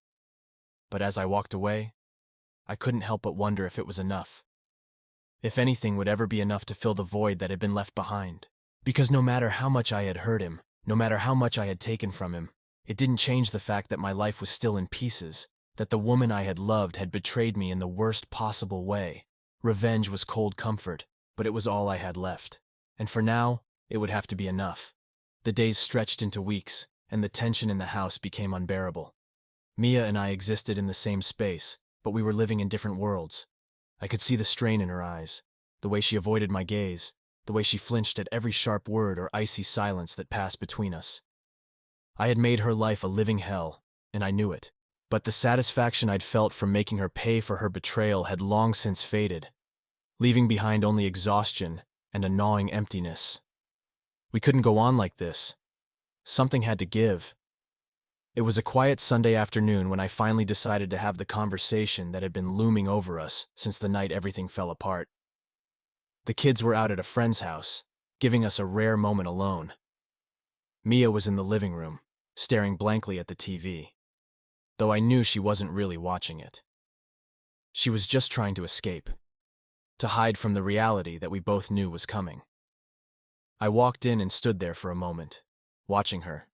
But as I walked away, I couldn't help but wonder if it was enough. If anything would ever be enough to fill the void that had been left behind. Because no matter how much I had hurt him, no matter how much I had taken from him, it didn't change the fact that my life was still in pieces, that the woman I had loved had betrayed me in the worst possible way. Revenge was cold comfort, but it was all I had left. And for now, it would have to be enough. The days stretched into weeks, and the tension in the house became unbearable. Mia and I existed in the same space, but we were living in different worlds. I could see the strain in her eyes, the way she avoided my gaze, the way she flinched at every sharp word or icy silence that passed between us. I had made her life a living hell, and I knew it. But the satisfaction I'd felt from making her pay for her betrayal had long since faded, leaving behind only exhaustion and a gnawing emptiness. We couldn't go on like this. Something had to give. It was a quiet Sunday afternoon when I finally decided to have the conversation that had been looming over us since the night everything fell apart. The kids were out at a friend's house, giving us a rare moment alone. Mia was in the living room, staring blankly at the TV, though I knew she wasn't really watching it. She was just trying to escape, to hide from the reality that we both knew was coming. I walked in and stood there for a moment, watching her.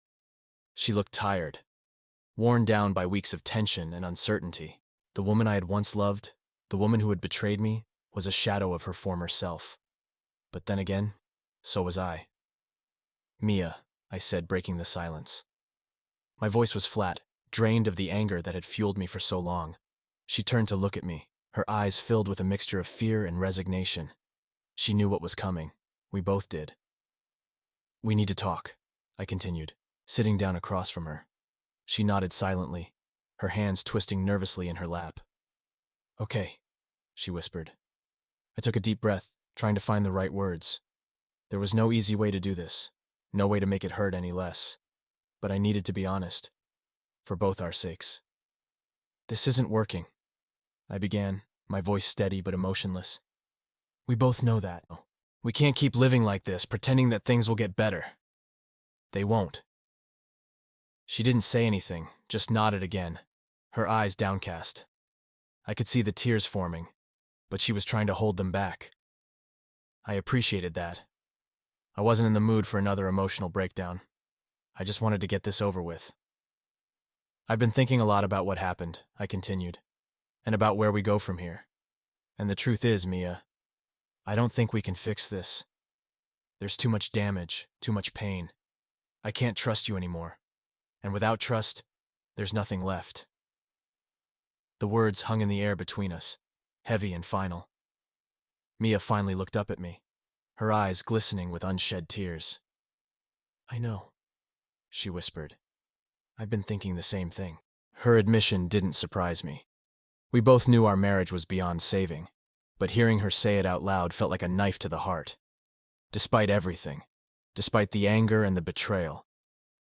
She looked tired, worn down by weeks of tension and uncertainty. The woman I had once loved, the woman who had betrayed me, was a shadow of her former self. But then again, so was I. "Mia," I said, breaking the silence. My voice was flat, drained of the anger that had fueled me for so long. She turned to look at me, her eyes filled with a mixture of fear and resignation. She knew what was coming. We both did. "We need to talk," I continued, sitting down across from her. She nodded silently, her hands twisting nervously in her lap. "Okay," she whispered. I took a deep breath, trying to find the right words. There was no easy way to do this, no way to make it hurt any less. But I needed to be honest, for both our sakes. "This isn't working," I began, my voice steady but emotionless. "We both know that. We can't keep living like this, pretending that things will get better. They won't." She didn't say anything, just nodded again, her eyes downcast. I could see the tears forming, but she was trying to hold them back. I appreciated that. I wasn't in the mood for another emotional breakdown. I just wanted to get this over with. "I've been thinking a lot about what happened," I continued, "and about where we go from here. And the truth is, Mia, I don't think we can fix this. There's too much damage, too much pain. I can't trust you anymore. And without trust, there's nothing left." The words hung in the air between us, heavy and final. Mia finally looked up at me, her eyes glistening with unshed tears. "I know," she whispered. "I've been thinking the same thing." Her admission didn't surprise me. We both knew our marriage was beyond saving, but hearing her say it out loud felt like a knife to the heart. Despite everything, despite the anger and the betrayal,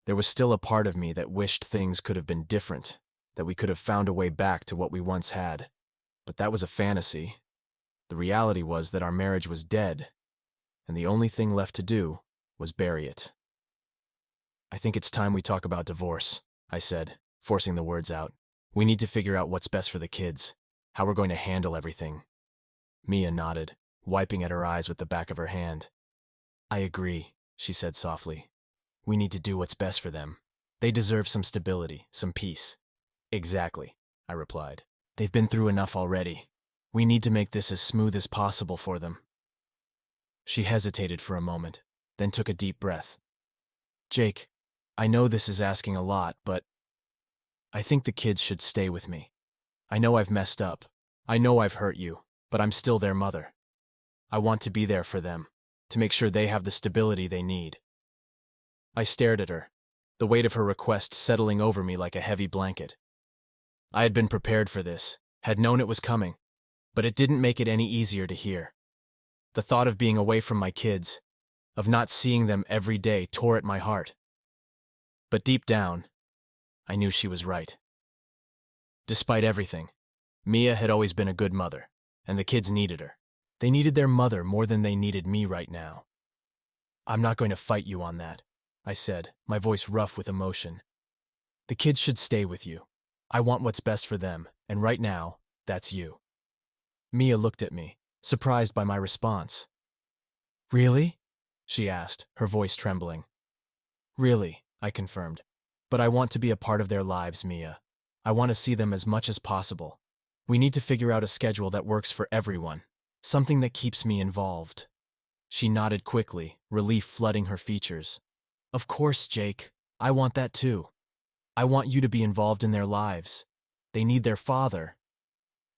there was still a part of me that wished things could have been different, that we could have found a way back to what we once had. But that was a fantasy. The reality was that our marriage was dead, and the only thing left to do was bury it. "I think it's time we talk about divorce," I said, forcing the words out. "We need to figure out what's best for the kids, how we're going to handle everything." Mia nodded, wiping at her eyes with the back of her hand. "I agree," she said softly. "We need to do what's best for them. They deserve some stability, some peace." "Exactly," I replied. "They've been through enough already. We need to make this as smooth as possible for them." She hesitated for a moment, then took a deep breath. Jake, I know this is asking a lot, but I think the kids should stay with me. I know I've messed up. I know I've hurt you, but I'm still their mother. I want to be there for them, to make sure they have the stability they need. I stared at her, the weight of her request settling over me like a heavy blanket. I had been prepared for this, had known it was coming, but it didn't make it any easier to hear. The thought of being away from my kids, of not seeing them every day, tore at my heart. But deep down, I knew she was right. Despite everything, Mia had always been a good mother, and the kids needed her. They needed their mother more than they needed me right now. I'm not going to fight you on that, I said, my voice rough with emotion. The kids should stay with you. I want what's best for them, and right now, that's you. Mia looked at me, surprised by my response. Really? She asked, her voice trembling. Really, I confirmed. But I want to be a part of their lives, Mia. I want to see them as much as possible. We need to figure out a schedule that works for everyone, something that keeps me involved. She nodded quickly, relief flooding her features. Of course, Jake. I want that too. I want you to be involved in their lives. They need their father.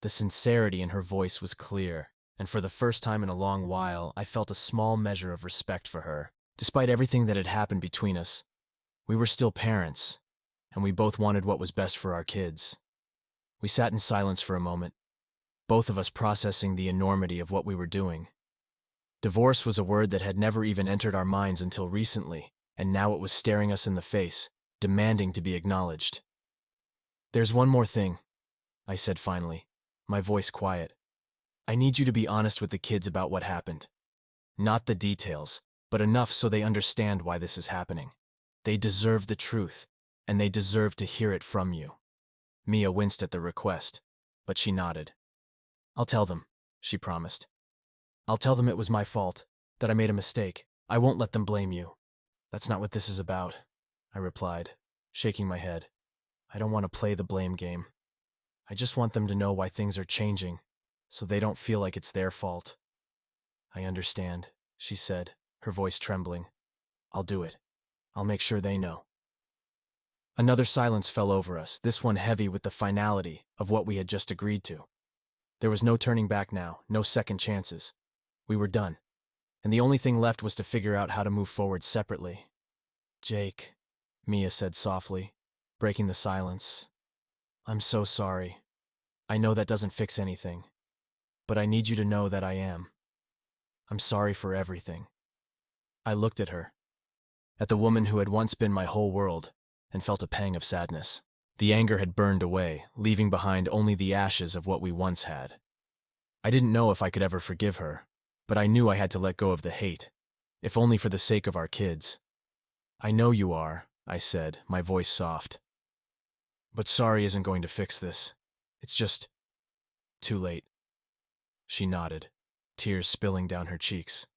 The sincerity in her voice was clear, and for the first time in a long while, I felt a small measure of respect for her. Despite everything that had happened between us, we were still parents, and we both wanted what was best for our kids. We sat in silence for a moment, both of us processing the enormity of what we were doing. Divorce was a word that had never even entered our minds until recently, and now it was staring us in the face, demanding to be acknowledged. There's one more thing, I said finally, my voice quiet. I need you to be honest with the kids about what happened. Not the details, but enough so they understand why this is happening. They deserve the truth, and they deserve to hear it from you. Mia winced at the request, but she nodded. I'll tell them, she promised. I'll tell them it was my fault, that I made a mistake. I won't let them blame you. That's not what this is about, I replied, shaking my head. I don't want to play the blame game. I just want them to know why things are changing, so they don't feel like it's their fault. I understand, she said, her voice trembling. I'll do it. I'll make sure they know. Another silence fell over us, this one heavy with the finality of what we had just agreed to. There was no turning back now, no second chances. We were done, and the only thing left was to figure out how to move forward separately. Jake, Mia said softly, breaking the silence. I'm so sorry. I know that doesn't fix anything, but I need you to know that I am. I'm sorry for everything. I looked at her, at the woman who had once been my whole world, and felt a pang of sadness. The anger had burned away, leaving behind only the ashes of what we once had. I didn't know if I could ever forgive her, but I knew I had to let go of the hate, if only for the sake of our kids. I know you are, I said, my voice soft. But sorry isn't going to fix this. It's just too late. She nodded, tears spilling down her cheeks.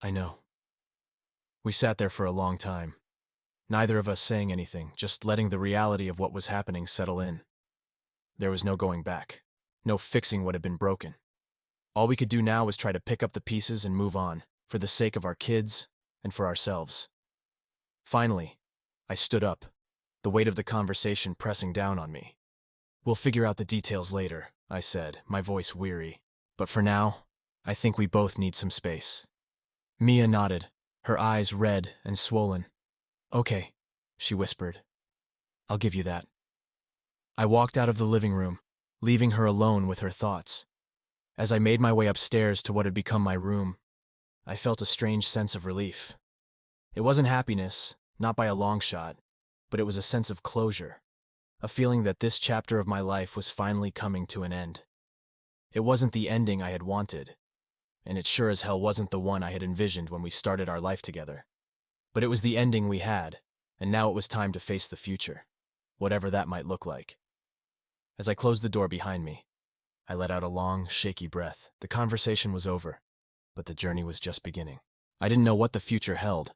I know. We sat there for a long time, neither of us saying anything, just letting the reality of what was happening settle in. There was no going back, no fixing what had been broken. All we could do now was try to pick up the pieces and move on, for the sake of our kids and for ourselves. Finally, I stood up, the weight of the conversation pressing down on me. We'll figure out the details later, I said, my voice weary. But for now, I think we both need some space. Mia nodded, her eyes red and swollen. Okay, she whispered. I'll give you that. I walked out of the living room, leaving her alone with her thoughts. As I made my way upstairs to what had become my room, I felt a strange sense of relief. It wasn't happiness, not by a long shot, but it was a sense of closure, a feeling that this chapter of my life was finally coming to an end. It wasn't the ending I had wanted, and it sure as hell wasn't the one I had envisioned when we started our life together. But it was the ending we had, and now it was time to face the future, whatever that might look like. As I closed the door behind me, I let out a long, shaky breath. The conversation was over, but the journey was just beginning. I didn't know what the future held,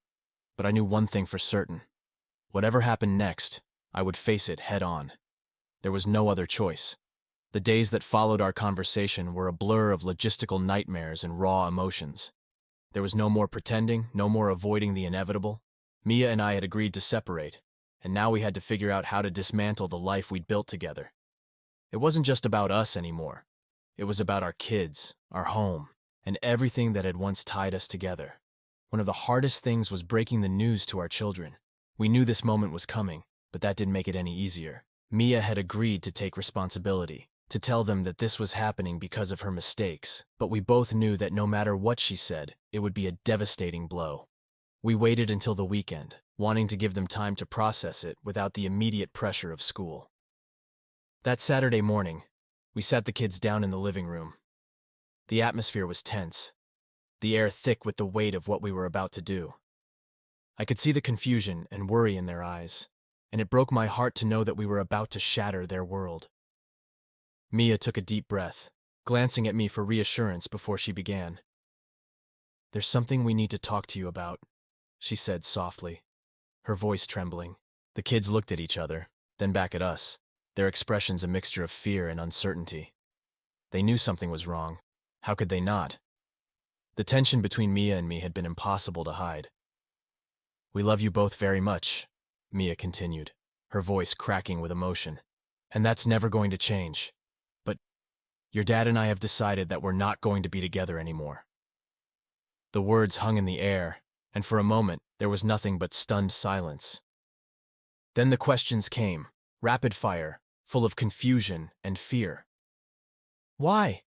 but I knew one thing for certain. Whatever happened next, I would face it head on. There was no other choice. The days that followed our conversation were a blur of logistical nightmares and raw emotions. There was no more pretending, no more avoiding the inevitable. Mia and I had agreed to separate, and now we had to figure out how to dismantle the life we'd built together. It wasn't just about us anymore. It was about our kids, our home, and everything that had once tied us together. One of the hardest things was breaking the news to our children. We knew this moment was coming, but that didn't make it any easier. Mia had agreed to take responsibility, to tell them that this was happening because of her mistakes, but we both knew that no matter what she said, it would be a devastating blow. We waited until the weekend, wanting to give them time to process it without the immediate pressure of school. That Saturday morning, we sat the kids down in the living room. The atmosphere was tense, the air thick with the weight of what we were about to do. I could see the confusion and worry in their eyes, and it broke my heart to know that we were about to shatter their world. Mia took a deep breath, glancing at me for reassurance before she began. "There's something we need to talk to you about," she said softly, her voice trembling. The kids looked at each other, then back at us, their expressions a mixture of fear and uncertainty. They knew something was wrong. How could they not? The tension between Mia and me had been impossible to hide. "We love you both very much," Mia continued, her voice cracking with emotion. "And that's never going to change. But your dad and I have decided that we're not going to be together anymore." The words hung in the air, and for a moment there was nothing but stunned silence. Then the questions came, rapid fire, full of confusion and fear. "Why?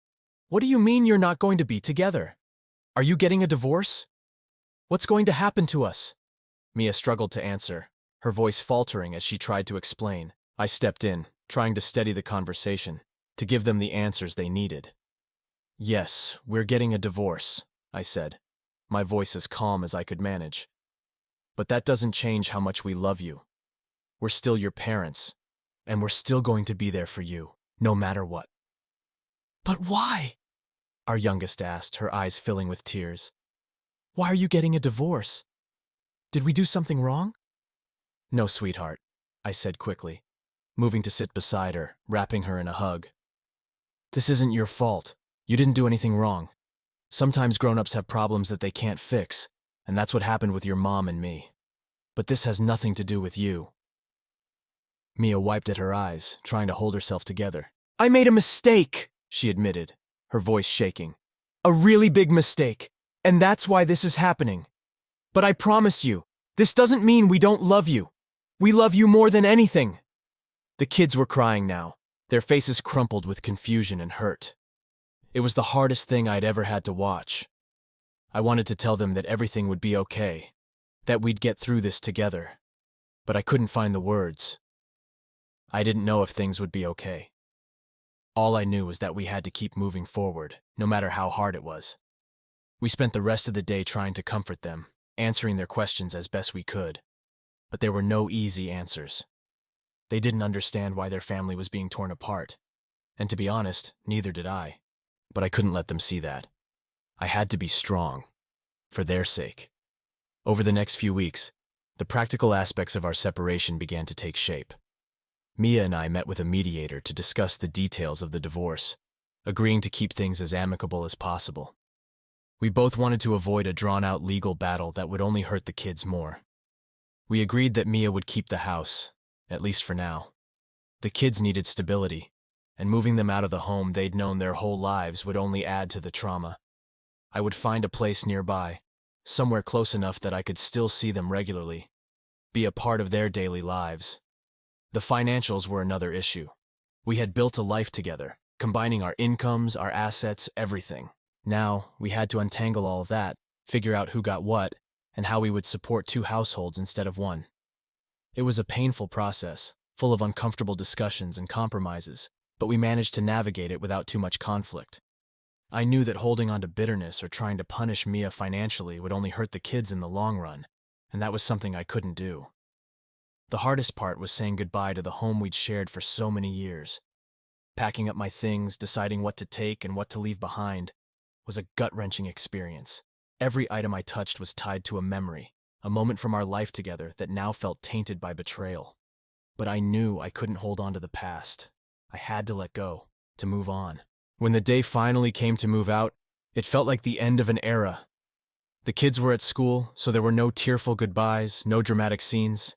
What do you mean you're not going to be together? Are you getting a divorce? What's going to happen to us?" Mia struggled to answer, her voice faltering as she tried to explain. I stepped in, trying to steady the conversation, to give them the answers they needed. "Yes, we're getting a divorce," I said, my voice as calm as I could manage. "But that doesn't change how much we love you. We're still your parents, and we're still going to be there for you, no matter what." "But why?" our youngest asked, her eyes filling with tears. "Why are you getting a divorce? Did we do something wrong?" "No, sweetheart," I said quickly, moving to sit beside her, wrapping her in a hug. "This isn't your fault. You didn't do anything wrong. Sometimes grown-ups have problems that they can't fix, and that's what happened with your mom and me. But this has nothing to do with you." Mia wiped at her eyes, trying to hold herself together. "I made a mistake," she admitted, her voice shaking. "A really big mistake, and that's why this is happening. But I promise you, this doesn't mean we don't love you. We love you more than anything." The kids were crying now, their faces crumpled with confusion and hurt. It was the hardest thing I'd ever had to watch. I wanted to tell them that everything would be okay, that we'd get through this together, but I couldn't find the words. I didn't know if things would be okay. All I knew was that we had to keep moving forward, no matter how hard it was. We spent the rest of the day trying to comfort them, answering their questions as best we could, but there were no easy answers. They didn't understand why their family was being torn apart, and to be honest, neither did I. But I couldn't let them see that. I had to be strong, for their sake. Over the next few weeks, the practical aspects of our separation began to take shape. Mia and I met with a mediator to discuss the details of the divorce, agreeing to keep things as amicable as possible. We both wanted to avoid a drawn-out legal battle that would only hurt the kids more. We agreed that Mia would keep the house, at least for now. The kids needed stability, and moving them out of the home they'd known their whole lives would only add to the trauma. I would find a place nearby, somewhere close enough that I could still see them regularly, be a part of their daily lives. The financials were another issue. We had built a life together, combining our incomes, our assets, everything. Now, we had to untangle all of that, figure out who got what, and how we would support two households instead of one. It was a painful process, full of uncomfortable discussions and compromises, but we managed to navigate it without too much conflict. I knew that holding on to bitterness or trying to punish Mia financially would only hurt the kids in the long run, and that was something I couldn't do. The hardest part was saying goodbye to the home we'd shared for so many years. Packing up my things, deciding what to take and what to leave behind, was a gut-wrenching experience. Every item I touched was tied to a memory, a moment from our life together that now felt tainted by betrayal. But I knew I couldn't hold on to the past. I had to let go, to move on. When the day finally came to move out, it felt like the end of an era. The kids were at school, so there were no tearful goodbyes, no dramatic scenes.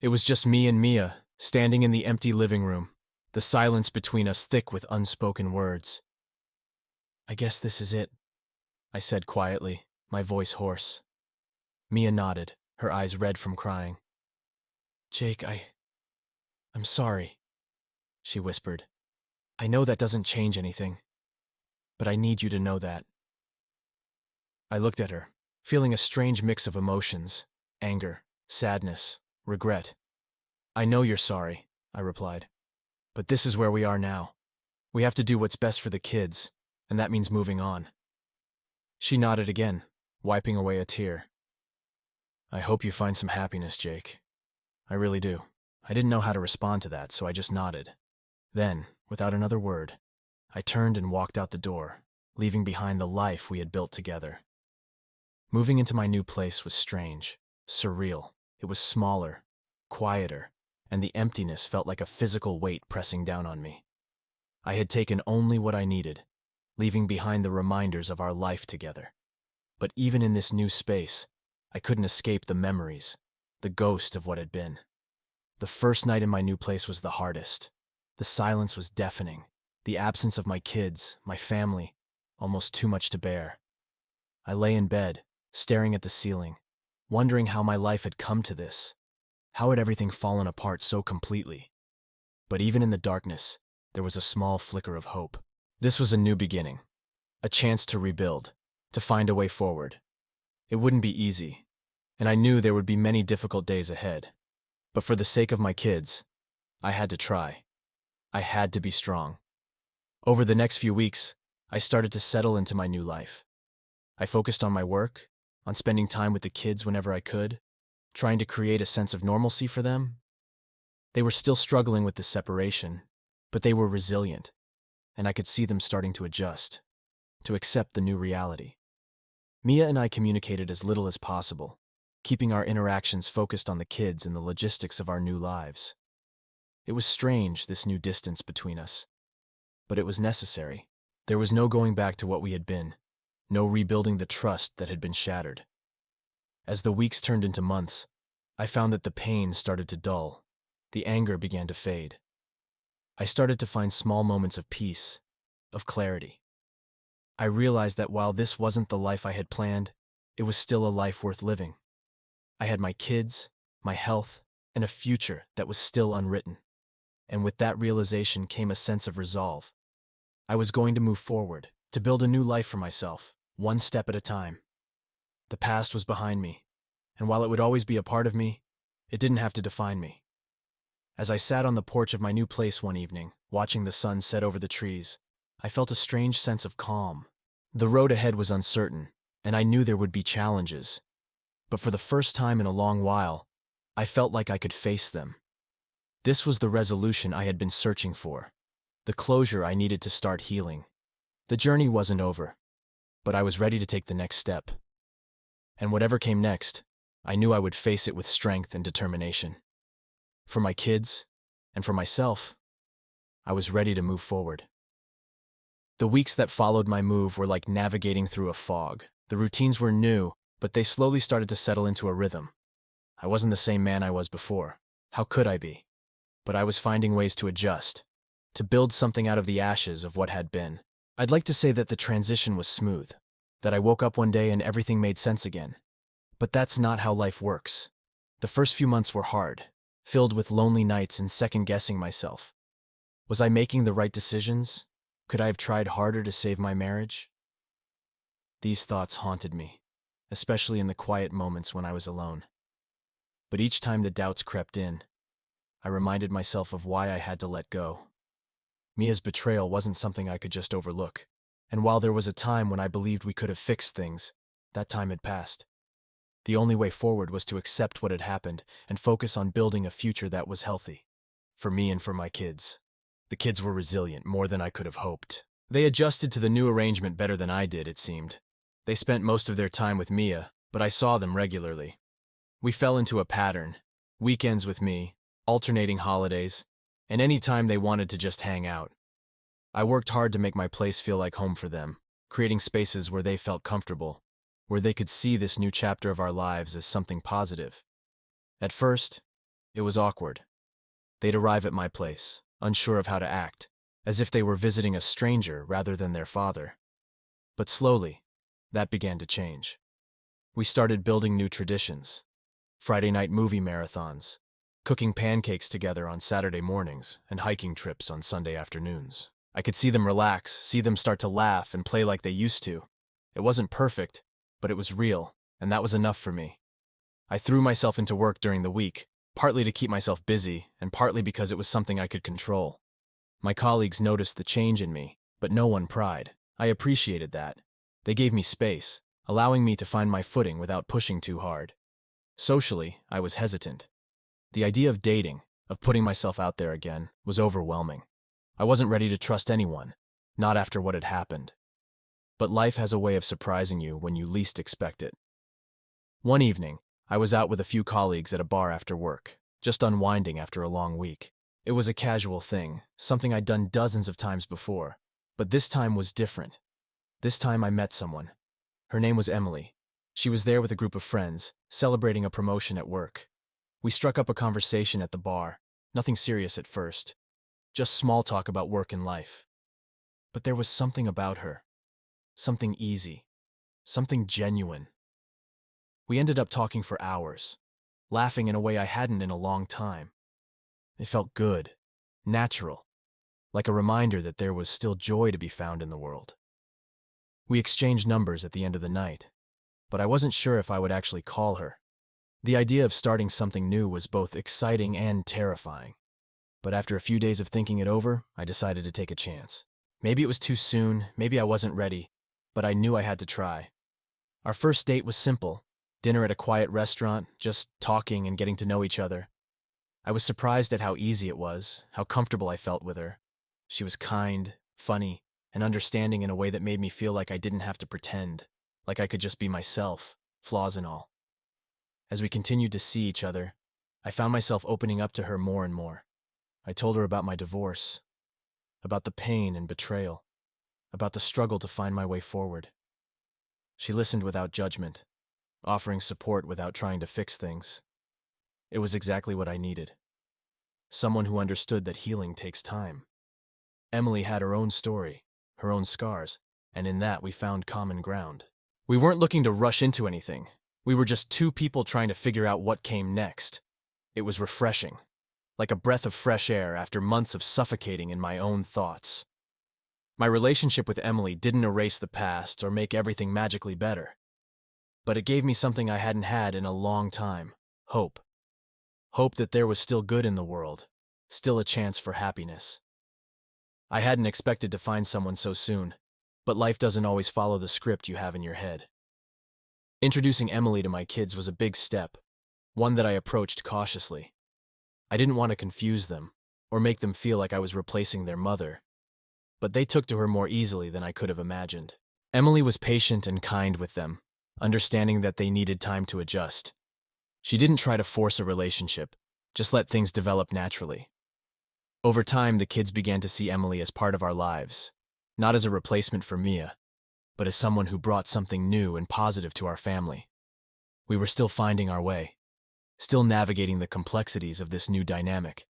It was just me and Mia, standing in the empty living room, the silence between us thick with unspoken words. "I guess this is it," I said quietly, my voice hoarse. Mia nodded, her eyes red from crying. "Jake, I'm sorry," she whispered. "I know that doesn't change anything, but I need you to know that." I looked at her, feeling a strange mix of emotions: anger, sadness, regret. "I know you're sorry," I replied, "but this is where we are now. We have to do what's best for the kids, and that means moving on." She nodded again, wiping away a tear. "I hope you find some happiness, Jake. I really do." I didn't know how to respond to that, so I just nodded. Then, without another word, I turned and walked out the door, leaving behind the life we had built together. Moving into my new place was strange, surreal. It was smaller, quieter, and the emptiness felt like a physical weight pressing down on me. I had taken only what I needed, leaving behind the reminders of our life together. But even in this new space, I couldn't escape the memories, the ghost of what had been. The first night in my new place was the hardest. The silence was deafening, the absence of my kids, my family, almost too much to bear. I lay in bed, staring at the ceiling, wondering how my life had come to this. How had everything fallen apart so completely? But even in the darkness, there was a small flicker of hope. This was a new beginning, a chance to rebuild, to find a way forward. It wouldn't be easy, and I knew there would be many difficult days ahead. But for the sake of my kids, I had to try. I had to be strong. Over the next few weeks, I started to settle into my new life. I focused on my work, on spending time with the kids whenever I could, trying to create a sense of normalcy for them. They were still struggling with the separation, but they were resilient, and I could see them starting to adjust, to accept the new reality. Mia and I communicated as little as possible, keeping our interactions focused on the kids and the logistics of our new lives. It was strange, this new distance between us, but it was necessary. There was no going back to what we had been, no rebuilding the trust that had been shattered. As the weeks turned into months, I found that the pain started to dull, the anger began to fade. I started to find small moments of peace, of clarity. I realized that while this wasn't the life I had planned, it was still a life worth living. I had my kids, my health, and a future that was still unwritten. And with that realization came a sense of resolve. I was going to move forward, to build a new life for myself, one step at a time. The past was behind me, and while it would always be a part of me, it didn't have to define me. As I sat on the porch of my new place one evening, watching the sun set over the trees, I felt a strange sense of calm. The road ahead was uncertain, and I knew there would be challenges. But for the first time in a long while, I felt like I could face them. This was the resolution I had been searching for, the closure I needed to start healing. The journey wasn't over, but I was ready to take the next step. And whatever came next, I knew I would face it with strength and determination. For my kids, and for myself, I was ready to move forward. The weeks that followed my move were like navigating through a fog. The routines were new, but they slowly started to settle into a rhythm. I wasn't the same man I was before. How could I be? But I was finding ways to adjust, to build something out of the ashes of what had been. I'd like to say that the transition was smooth, that I woke up one day and everything made sense again. But that's not how life works. The first few months were hard, filled with lonely nights and second-guessing myself. Was I making the right decisions? Could I have tried harder to save my marriage? These thoughts haunted me, especially in the quiet moments when I was alone. But each time the doubts crept in, I reminded myself of why I had to let go. Mia's betrayal wasn't something I could just overlook, and while there was a time when I believed we could have fixed things, that time had passed. The only way forward was to accept what had happened and focus on building a future that was healthy, for me and for my kids. The kids were resilient, more than I could have hoped. They adjusted to the new arrangement better than I did, it seemed. They spent most of their time with Mia, but I saw them regularly. We fell into a pattern: weekends with me, alternating holidays, and any time they wanted to just hang out. I worked hard to make my place feel like home for them, creating spaces where they felt comfortable. where they could see this new chapter of our lives as something positive. At first, it was awkward. They'd arrive at my place, unsure of how to act, as if they were visiting a stranger rather than their father. But slowly, that began to change. We started building new traditions. Friday night movie marathons, cooking pancakes together on Saturday mornings, and hiking trips on Sunday afternoons. I could see them relax, see them start to laugh and play like they used to. It wasn't perfect, but it was real, and that was enough for me. I threw myself into work during the week, partly to keep myself busy, and partly because it was something I could control. My colleagues noticed the change in me, but no one pried. I appreciated that. They gave me space, allowing me to find my footing without pushing too hard. Socially, I was hesitant. The idea of dating, of putting myself out there again, was overwhelming. I wasn't ready to trust anyone, not after what had happened. But life has a way of surprising you when you least expect it. One evening, I was out with a few colleagues at a bar after work, just unwinding after a long week. It was a casual thing, something I'd done dozens of times before, but this time was different. This time I met someone. Her name was Emily. She was there with a group of friends, celebrating a promotion at work. We struck up a conversation at the bar, nothing serious at first, just small talk about work and life. But there was something about her, something easy, something genuine. We ended up talking for hours, laughing in a way I hadn't in a long time. It felt good, natural, like a reminder that there was still joy to be found in the world. We exchanged numbers at the end of the night, but I wasn't sure if I would actually call her. The idea of starting something new was both exciting and terrifying. But after a few days of thinking it over, I decided to take a chance. Maybe it was too soon, maybe I wasn't ready, but I knew I had to try. Our first date was simple. Dinner at a quiet restaurant, just talking and getting to know each other. I was surprised at how easy it was, how comfortable I felt with her. She was kind, funny, and understanding in a way that made me feel like I didn't have to pretend, like I could just be myself, flaws and all. As we continued to see each other, I found myself opening up to her more and more. I told her about my divorce, about the pain and betrayal, about the struggle to find my way forward. She listened without judgment, offering support without trying to fix things. It was exactly what I needed. Someone who understood that healing takes time. Emily had her own story, her own scars, and in that we found common ground. We weren't looking to rush into anything. We were just two people trying to figure out what came next. It was refreshing, like a breath of fresh air after months of suffocating in my own thoughts. My relationship with Emily didn't erase the past or make everything magically better. But it gave me something I hadn't had in a long time, hope. Hope that there was still good in the world, still a chance for happiness. I hadn't expected to find someone so soon, but life doesn't always follow the script you have in your head. Introducing Emily to my kids was a big step, one that I approached cautiously. I didn't want to confuse them, or make them feel like I was replacing their mother, but they took to her more easily than I could have imagined. Emily was patient and kind with them, understanding that they needed time to adjust. She didn't try to force a relationship, just let things develop naturally. Over time, the kids began to see Emily as part of our lives, not as a replacement for Mia, but as someone who brought something new and positive to our family. We were still finding our way, still navigating the complexities of this new dynamic.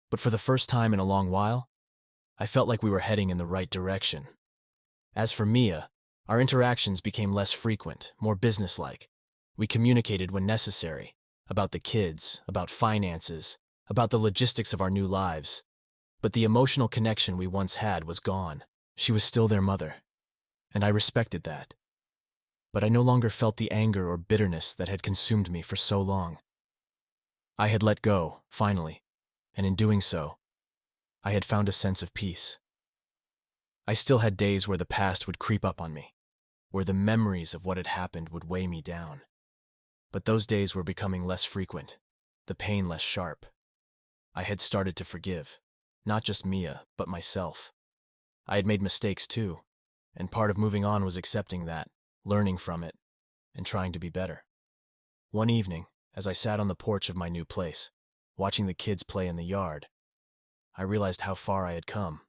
But for the first time in a long while, I felt like we were heading in the right direction. As for Mia, our interactions became less frequent, more businesslike. We communicated when necessary, about the kids, about finances, about the logistics of our new lives. But the emotional connection we once had was gone. She was still their mother, and I respected that. But I no longer felt the anger or bitterness that had consumed me for so long. I had let go, finally, and in doing so, I had found a sense of peace. I still had days where the past would creep up on me, where the memories of what had happened would weigh me down. But those days were becoming less frequent, the pain less sharp. I had started to forgive, not just Mia, but myself. I had made mistakes too, and part of moving on was accepting that, learning from it, and trying to be better. One evening, as I sat on the porch of my new place, watching the kids play in the yard, I realized how far I had come.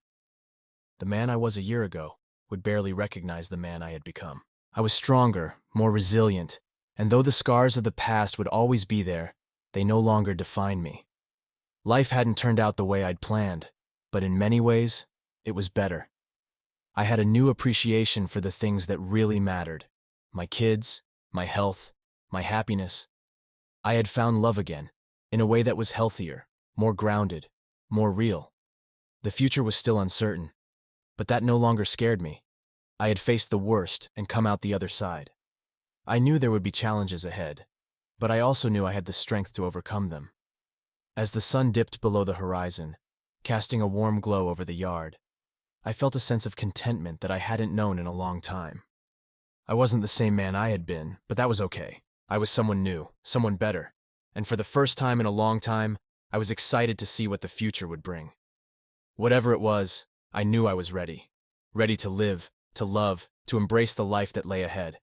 The man I was a year ago would barely recognize the man I had become. I was stronger, more resilient, and though the scars of the past would always be there, they no longer defined me. Life hadn't turned out the way I'd planned, but in many ways, it was better. I had a new appreciation for the things that really mattered: my kids, my health, my happiness. I had found love again, in a way that was healthier, more grounded, more real. The future was still uncertain, but that no longer scared me. I had faced the worst and come out the other side. I knew there would be challenges ahead, but I also knew I had the strength to overcome them. As the sun dipped below the horizon, casting a warm glow over the yard, I felt a sense of contentment that I hadn't known in a long time. I wasn't the same man I had been, but that was okay. I was someone new, someone better, and for the first time in a long time, I was excited to see what the future would bring. Whatever it was, I knew I was ready. Ready to live, to love, to embrace the life that lay ahead.